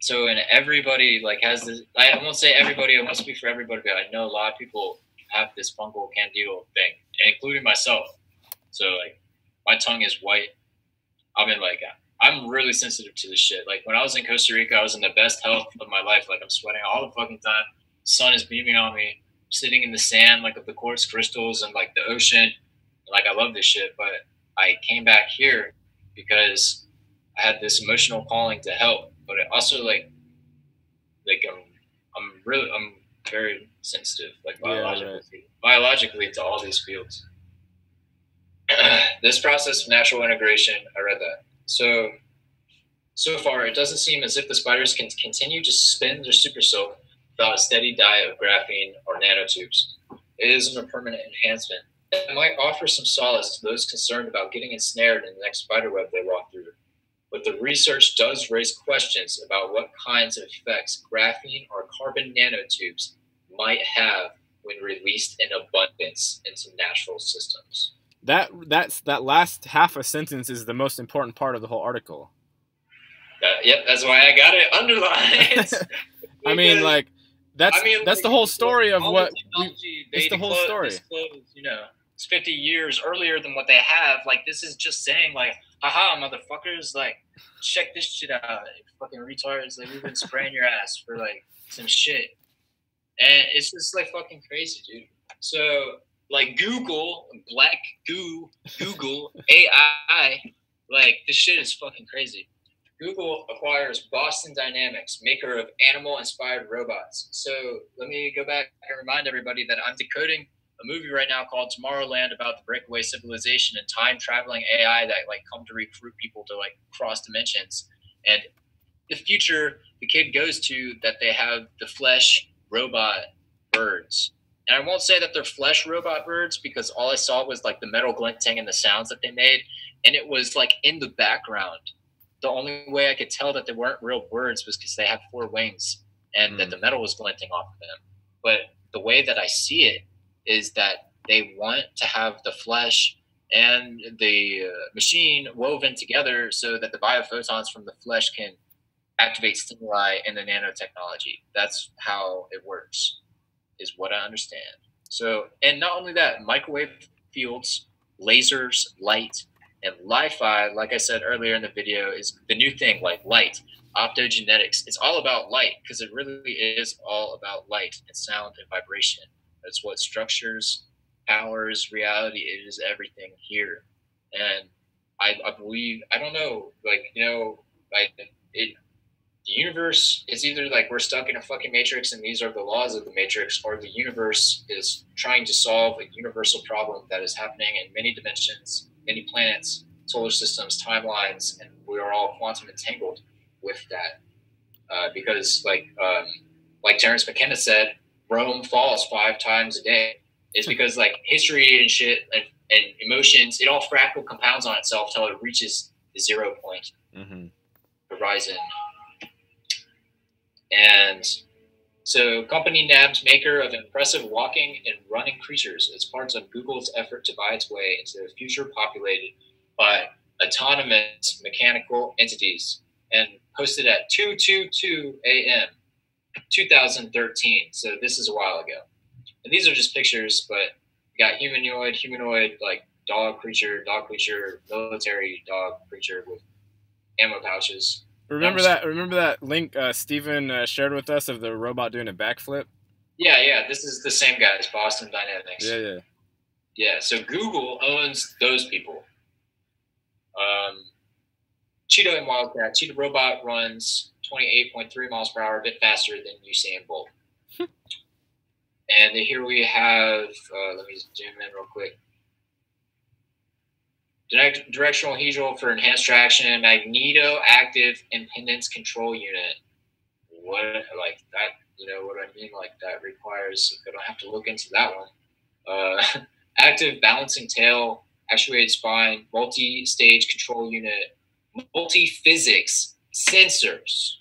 So, and everybody has this, I won't say everybody, I won't speak for everybody, but I know a lot of people have this fungal candidal thing, including myself. So my tongue is white. I'm really sensitive to this shit. Like when I was in Costa Rica, I was in the best health of my life. Like I'm sweating all the fucking time. The sun is beaming on me. I'm sitting in the sand, of the quartz crystals and the ocean. I love this shit. But I came back here because I had this emotional calling to help. But it also I'm very sensitive, biologically to all these fields. This process of natural integration, I read that. So far, it doesn't seem as if the spiders can continue to spin their super silk without a steady diet of graphene or nanotubes. It isn't a permanent enhancement. It might offer some solace to those concerned about getting ensnared in the next spiderweb they walk through. But the research does raise questions about what kinds of effects graphene or carbon nanotubes might have when released in abundance into natural systems. That last half a sentence is the most important part of the whole article. Yep, that's why I got it underlined. I mean, like, that's the whole story of what it's the whole story. You know, it's 50 years earlier than what they have. Like, this is just saying, like, haha, motherfuckers, like, check this shit out, fucking retards. Like, we've been spraying your ass for like some shit, and it's just like fucking crazy, dude. So, like, Google AI, like, this shit is fucking crazy. Google acquires Boston Dynamics, maker of animal-inspired robots. So let me go back and remind everybody that I'm decoding a movie right now called Tomorrowland about the breakaway civilization and time-traveling AI that, like, come to recruit people to, like, cross dimensions. And the future the kid goes to, that they have the flesh robot birds. And I won't say that they're flesh robot birds because all I saw was, like, the metal glinting and the sounds that they made. And it was, like, in the background. The only way I could tell that they weren't real birds was because they have 4 wings and that the metal was glinting off of them. But the way that I see it is that they want to have the flesh and the machine woven together so that the biophotons from the flesh can activate stimuli in the nanotechnology. That's how it works, is what I understand. So, and not only that, microwave fields, lasers, light, and Li-Fi, like I said earlier in the video, is the new thing, like light, optogenetics. It's all about light because it really is all about light and sound and vibration. That's what structures, powers, reality. It is everything here. And I believe, I don't know, like, you know, like the universe is either like we're stuck in a fucking matrix and these are the laws of the matrix, or the universe is trying to solve a universal problem that is happening in many dimensions, many planets, solar systems, timelines, and we are all quantum entangled with that. Because, like Terence McKenna said, Rome falls 5 times a day. It's because, like, history and shit and emotions, it all fractal compounds on itself until it reaches the 0 point horizon. And so, company nabs maker of impressive walking and running creatures as parts of Google's effort to buy its way into a future populated by autonomous mechanical entities, and posted at 2:22 a.m. 2013. So this is a while ago. And these are just pictures, but you got humanoid, like dog creature, military dog creature with ammo pouches. Remember that link Steven shared with us of the robot doing a backflip? Yeah. This is the same guys, Boston Dynamics. Yeah. So Google owns those people. Cheetah and Wildcat. Cheetah robot runs 28.3 miles per hour, a bit faster than Usain Bolt. And here we have, let me zoom in real quick. Directional hedral for enhanced traction, magneto-active impedance control unit. What, like that, you know what I mean? Like that requires, I don't have to look into that one. Active balancing tail, actuated spine, multi-stage control unit, multi-physics sensors.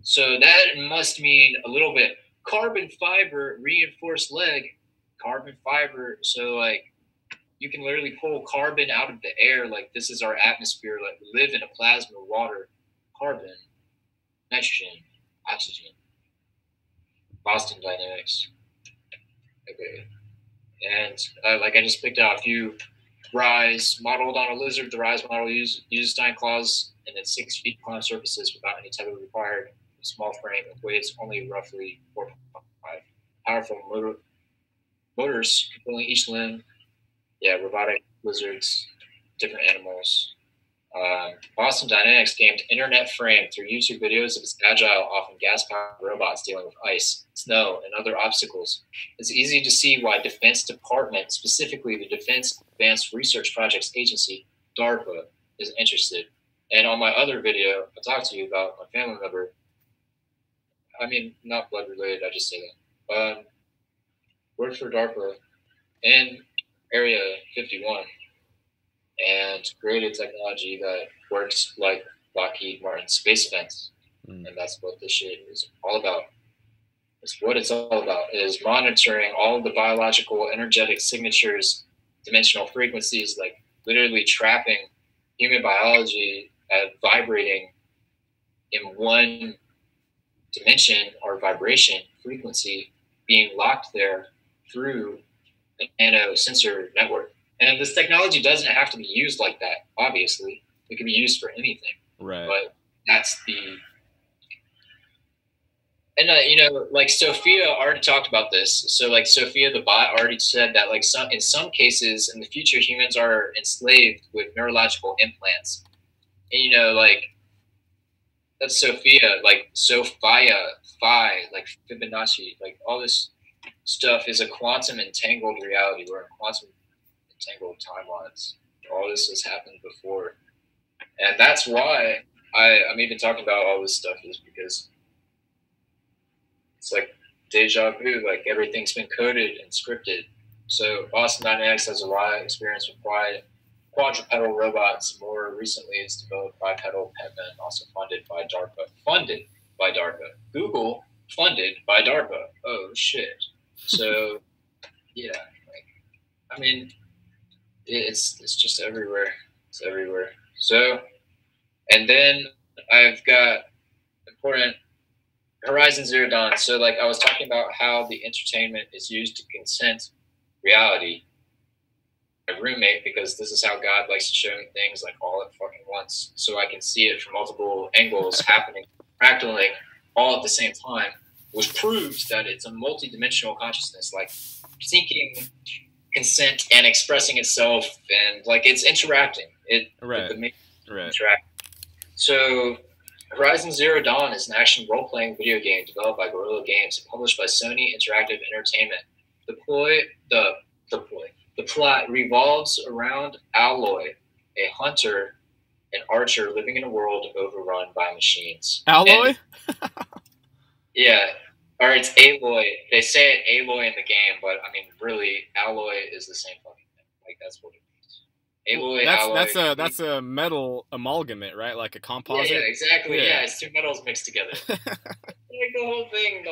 So that must mean a little bit carbon fiber reinforced leg, carbon fiber. So, like, you can literally pull carbon out of the air. Like, this is our atmosphere. Like, we live in a plasma, water, carbon, nitrogen, oxygen. Boston Dynamics. Okay. And like, I just picked out a few. Rise, modeled on a lizard. The Rise model uses 9 claws and then 6 feet climb surfaces without any tether required. A small frame and weighs only roughly 4.5. Powerful motors controlling each limb. Yeah, robotic lizards, different animals. Boston Dynamics gained internet fame through YouTube videos of its agile, often gas-powered robots dealing with ice, snow, and other obstacles. It's easy to see why Defense Department, specifically the Defense Advanced Research Projects Agency, DARPA, is interested. And on my other video, I talked to you about my family member. I mean, not blood related, I just say that. worked for DARPA in Area 51 and created technology that works like Lockheed Martin's space fence. And that's what this shit is all about. It's what it's all about. It is monitoring all of the biological energetic signatures, dimensional frequencies, like literally trapping human biology at vibrating in one dimension or vibration frequency being locked there through a nano sensor network. And this technology doesn't have to be used like that, obviously. It can be used for anything. Right. But that's the... And, like Sophia already talked about this. So, like, Sophia the bot already said that, like, in some cases in the future, humans are enslaved with neurological implants. And, like, that's Sophia, like, Sophia, Phi, like, Fibonacci, like, all this stuff is a quantum entangled reality. We're in quantum entangled timelines. All this has happened before. And that's why I'm even talking about all this stuff, is because it's like deja vu, like everything's been coded and scripted. So Boston Dynamics has a lot of experience with quadrupedal robots. More recently, it's developed bipedal petmen, also funded by DARPA. Funded by DARPA. Google, funded by DARPA. Oh, shit. So, yeah. Like, I mean, it's just everywhere. It's everywhere. So, and then I've got important Horizon Zero Dawn. So, like, I was talking about how the entertainment is used to consent reality. My roommate, because this is how God likes to show me things, like, all at fucking once, so I can see it from multiple angles happening, fractaling all at the same time, which proves that it's a multi-dimensional consciousness, like seeking consent and expressing itself, and like it's interacting. Right. Interact. So Horizon Zero Dawn is an action role-playing video game developed by Guerrilla Games and published by Sony Interactive Entertainment. The plot revolves around Alloy, a hunter and archer living in a world overrun by machines. Alloy? Yeah. Or it's Aloy. They say it Aloy in the game, but I mean, really, Alloy is the same fucking thing. Like, that's what it means. Aloy, Alloy. That's a metal amalgamate, right? Like a composite? Yeah, exactly. Yeah, it's two metals mixed together. Like, the whole thing,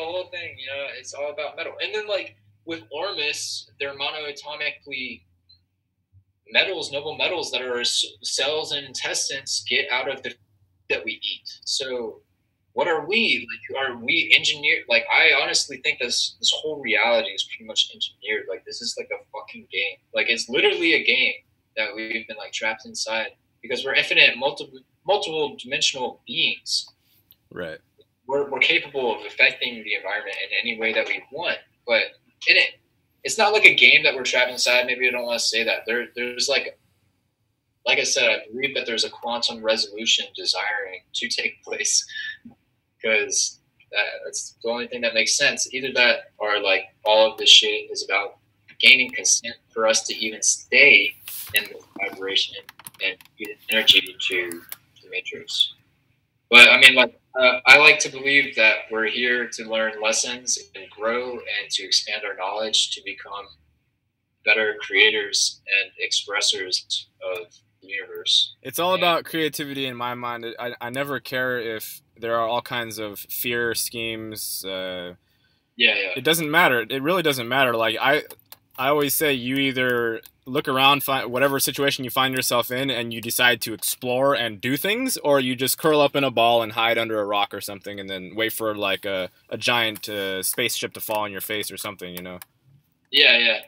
it's all about metal. And then, like, with Ormus, they're monoatomically noble metals that our cells and intestines get out of that we eat. So what are we? Like, are we engineered? Like, I honestly think this whole reality is pretty much engineered. Like, this is like a fucking game. Like, it's literally a game that we've been, like, trapped inside because we're infinite, multiple dimensional beings. Right. We're capable of affecting the environment in any way that we want, but it's not like a game that we're trapped inside. Maybe I don't want to say that. There's like I said, I believe that there's a quantum resolution desiring to take place, because that's the only thing that makes sense. Either that, or like all of this shit is about gaining consent for us to even stay in this vibration and get energy to the matrix. But I mean, like, I like to believe that we're here to learn lessons and grow and to expand our knowledge to become better creators and expressors of the universe. It's all about creativity in my mind. I never care if there are all kinds of fear schemes. It doesn't matter. It really doesn't matter. Like, I always say, you either look around, find whatever situation you find yourself in, and you decide to explore and do things, or you just curl up in a ball and hide under a rock or something, and then wait for like a giant spaceship to fall on your face or something, you know? Yeah.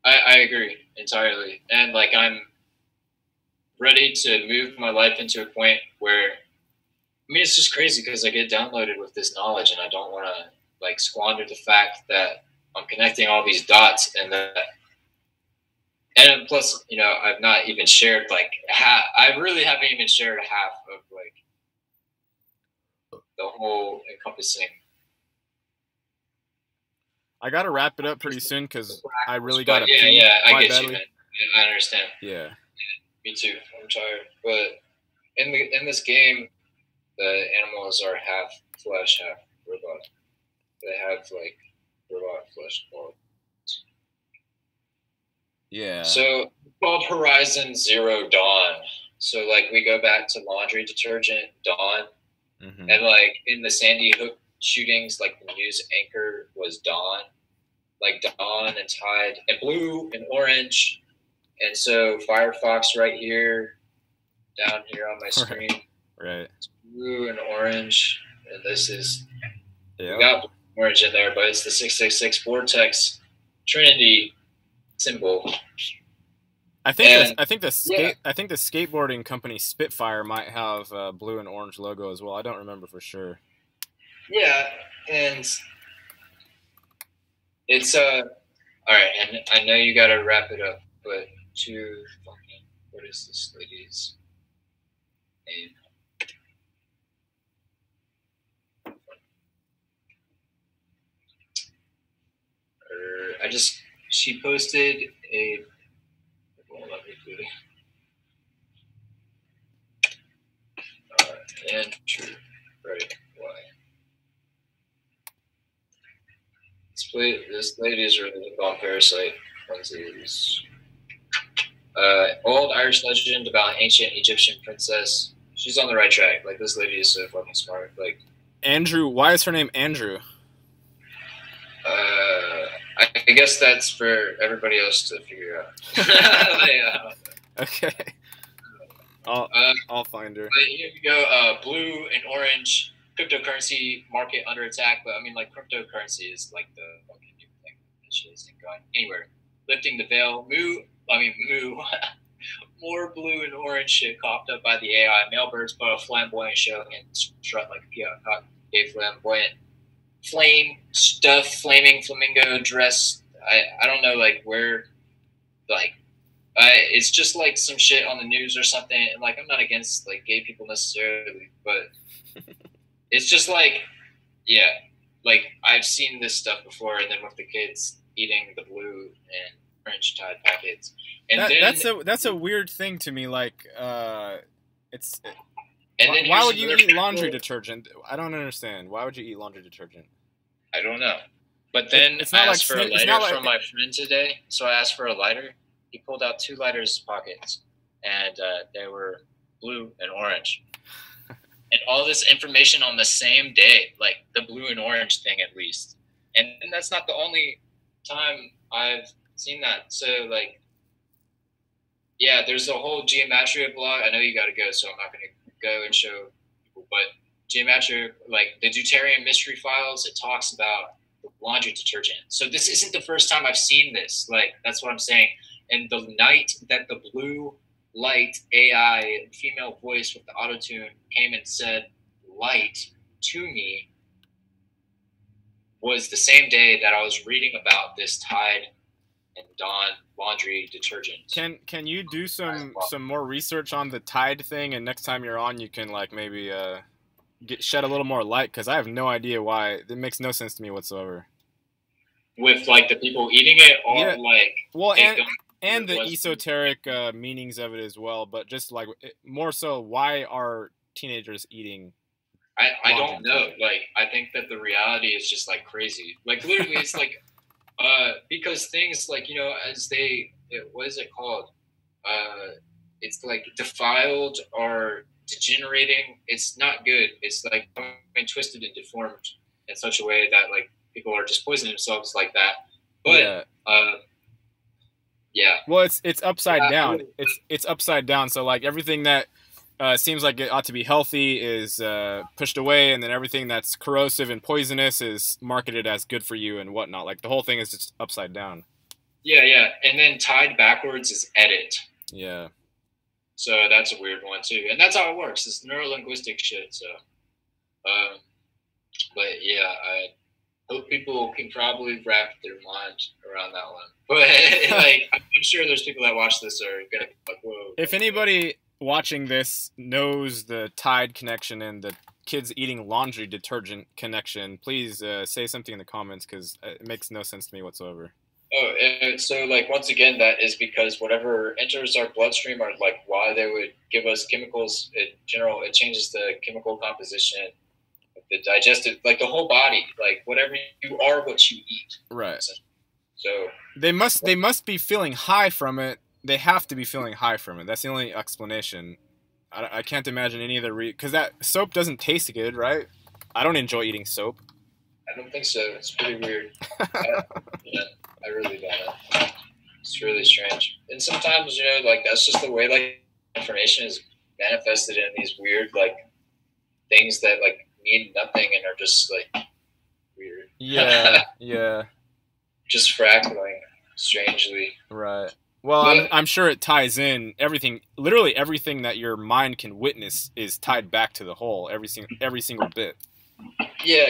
I agree entirely. And like, I'm ready to move my life into a point where, I mean, it's just crazy because I get downloaded with this knowledge, and I don't want to like squander the fact that I'm connecting all these dots, and plus, I've not even shared like I really haven't even shared half of like the whole encompassing. I gotta wrap it up pretty soon because I really gotta pee. I get you, man. I understand. Yeah. Me too. I'm tired, but in this game, the animals are half flesh, half robot. They have like Robot flesh called. Yeah. So called Horizon Zero Dawn. So like we go back to laundry detergent Dawn, and like in the Sandy Hook shootings, like the news anchor was Dawn, like Dawn and Tide and blue and orange, and so Firefox right here, down here on my screen, right. It's blue and orange, and this is we got blue and orange in there, but it's the 666 Vortex Trinity symbol. I think the skateboarding company Spitfire might have a blue and orange logo as well. I don't remember for sure. Yeah, and it's all right. And I know you got to wrap it up, but what is this lady's name? She posted a. Andrew, right? Why? This lady is really on Parasite. Old Irish legend about an ancient Egyptian princess. She's on the right track. Like, this lady is so fucking smart. Like, Andrew. Why is her name Andrew? I guess that's for everybody else to figure out. Okay. I'll find her. But here we go. Blue and orange cryptocurrency market under attack. But I mean, like, cryptocurrency is like the fucking new thing. That shit isn't going anywhere. Lifting the veil. Moo. More blue and orange shit coughed up by the AI. Mailbirds put a flamboyant show and strut like a peacock. A flamboyant flame stuff, flaming flamingo dress. I don't know, like, where, like, it's just like some shit on the news or something. And like, I'm not against like gay people necessarily, but it's just like, yeah, like I've seen this stuff before. And then with the kids eating the blue and orange Tide packets, and that's a weird thing to me. Like, it's. And then why would you eat laundry detergent? I don't understand. Why would you eat laundry detergent? I don't know. But then I asked for a lighter from my friend today. So I asked for a lighter. He pulled out 2 lighters in his pockets, and they were blue and orange. And all this information on the same day, like the blue and orange thing at least. And that's not the only time I've seen that. So, like, yeah, there's a whole Geometria blog. I know you got to go, so I'm not going to go and show people. But Geometria, like the Deuterium Mystery Files, it talks about the laundry detergent. So this isn't the first time I've seen this. Like, that's what I'm saying. And the night that the blue light AI female voice with the auto-tune came and said light to me was the same day that I was reading about this Tide and Dawn laundry detergent. Can you do some more research on the Tide thing, and next time you're on you can like maybe shed a little more light, because I have no idea why. It makes no sense to me whatsoever. With like the people eating it, or and the esoteric meanings of it as well, but just like more so, why are teenagers eating? I don't know. Like, I think that the reality is just like crazy. Like, literally, it's like because things like, you know, as what is it called? It's like defiled or degenerating. It's not good. It's like being twisted and deformed in such a way that like people are just poisoning themselves like that. But yeah. Well, it's upside down. It's upside down. So like everything that seems like it ought to be healthy is pushed away, and then everything that's corrosive and poisonous is marketed as good for you and whatnot. Like the whole thing is just upside down. Yeah. And then tied backwards is edit. Yeah. So that's a weird one too, and that's how it works. It's neurolinguistic shit. So, but yeah, I hope people can probably wrap their mind around that one. But like, I'm sure there's people that watch this are gonna be like, whoa. If anybody watching this knows the Tide connection and the kids eating laundry detergent connection, please say something in the comments, because it makes no sense to me whatsoever. Oh, and so like once again, that is because whatever enters our bloodstream are like why they would give us chemicals in general. It changes the chemical composition of the digestive, like the whole body, like whatever you are, what you eat. Right. So they must be feeling high from it. They have to be feeling high from it. That's the only explanation. I can't imagine any other because that soap doesn't taste good, right? I don't enjoy eating soap. I don't think so. It's pretty weird. I really don't. It's really strange. And sometimes, like that's just the way like information is manifested in these weird like things that like mean nothing and are just like weird. Yeah, yeah. Just fractaling strangely. Right. Well, I'm sure it ties in everything. Literally everything that your mind can witness is tied back to the whole. Every single bit. Yeah,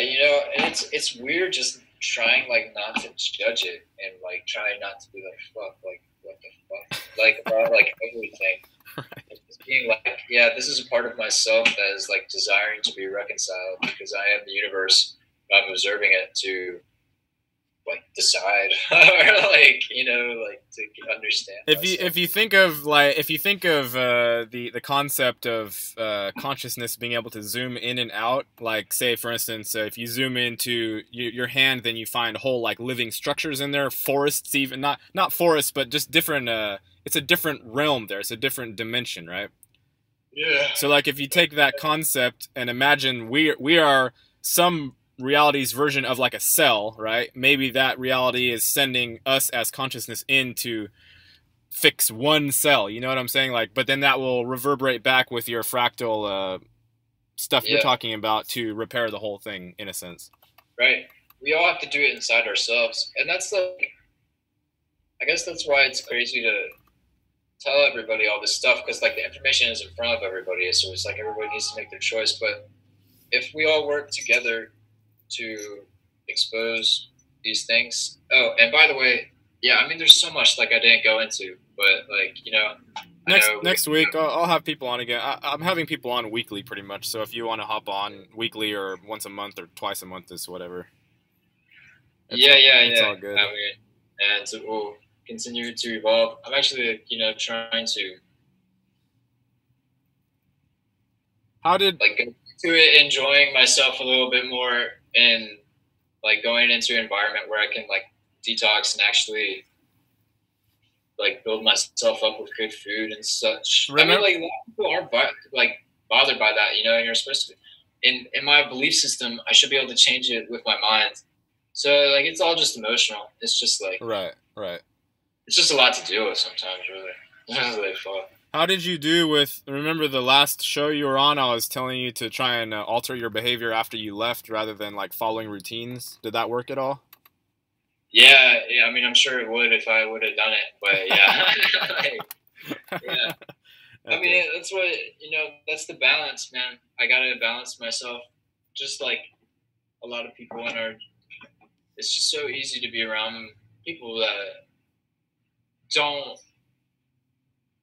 and it's weird just trying like not to judge it and like trying not to be like fuck, like what the fuck, like about like everything. Right. Just being like, yeah, this is a part of myself that is like desiring to be reconciled because I am the universe. I'm observing it to like decide or like like to understand if you think of the concept of consciousness being able to zoom in and out, like say for instance if you zoom into your hand, then you find whole like living structures in there, forests, even not forests but just different it's a different realm there, it's a different dimension, right? Yeah. So like if you take that concept and imagine we are some reality's version of like a cell, right? Maybe that reality is sending us as consciousness in to fix one cell, you know what I'm saying? Like, but then that will reverberate back with your fractal stuff you're talking about to repair the whole thing in a sense. Right. We all have to do it inside ourselves. And that's like, I guess that's why it's crazy to tell everybody all this stuff, because like the information is in front of everybody. So it's like everybody needs to make their choice. But if we all work together to expose these things. Oh, and by the way, yeah, I mean, there's so much like I didn't go into, but like next week I'll have people on again. I'm having people on weekly pretty much. So if you want to hop on weekly or once a month or twice a month, is whatever. It's all good. I mean, and so we'll continue to evolve. I'm actually trying to like go to it, enjoying myself a little bit more, and like going into an environment where I can like detox and actually like build myself up with good food and such. I mean, like a lot of people aren't like bothered by that, and you're supposed to. In my belief system, I should be able to change it with my mind. So like it's all just emotional. It's just like right. It's just a lot to deal with sometimes, really. It's really fun. How did you do with, remember the last show you were on, I was telling you to try and alter your behavior after you left rather than like following routines. Did that work at all? Yeah, I mean, I'm sure it would if I would have done it, but yeah. Yeah. Okay. I mean, that's what, that's the balance, man. I got to balance myself. Just like a lot of people it's just so easy to be around people that don't,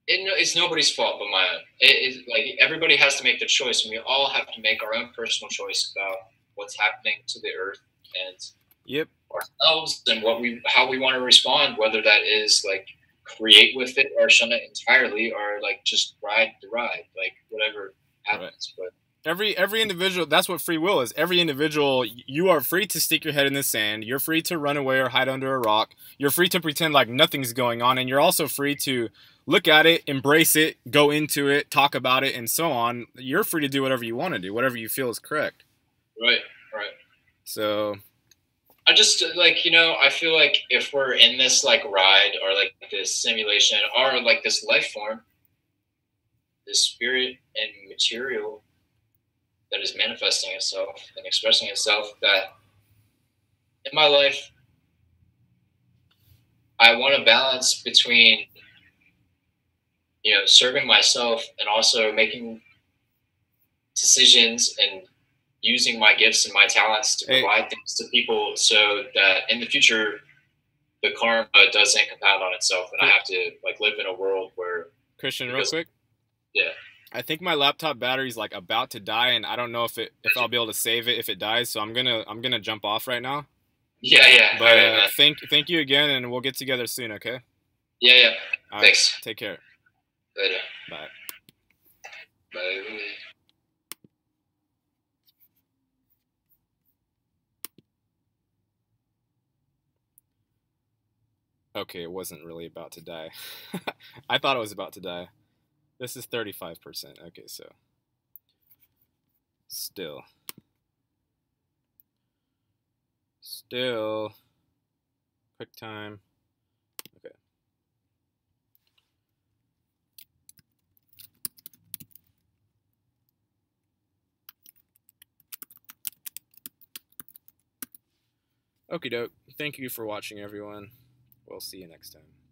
it's nobody's fault but my own. It's like everybody has to make their choice, and we all have to make our own personal choice about what's happening to the earth and ourselves and how we want to respond, whether that is like create with it or shun it entirely, or like just ride the ride, like whatever happens. Right. But every individual, that's what free will is. Every individual, you are free to stick your head in the sand. You're free to run away or hide under a rock. You're free to pretend like nothing's going on, and you're also free to look at it, embrace it, go into it, talk about it, and so on. You're free to do whatever you want to do, whatever you feel is correct. Right. So I just like, I feel like if we're in this like ride or like this simulation or like this life form, this spirit and material that is manifesting itself and expressing itself, that in my life, I want to balance between, serving myself and also making decisions and using my gifts and my talents to provide things to people, so that in the future, the karma doesn't compound on itself, and I have to like live in a world where. Christian, real quick. Yeah. I think my laptop battery's like about to die, and I don't know if I'll be able to save it if it dies. So I'm gonna jump off right now. Yeah. But thank you again, and we'll get together soon. Okay. Yeah. All Thanks. Right, take care. Later. Bye. Bye. Okay, it wasn't really about to die. I thought it was about to die. This is 35%. Okay, so still. Quick time. Okay. Okie doke. Thank you for watching, everyone. We'll see you next time.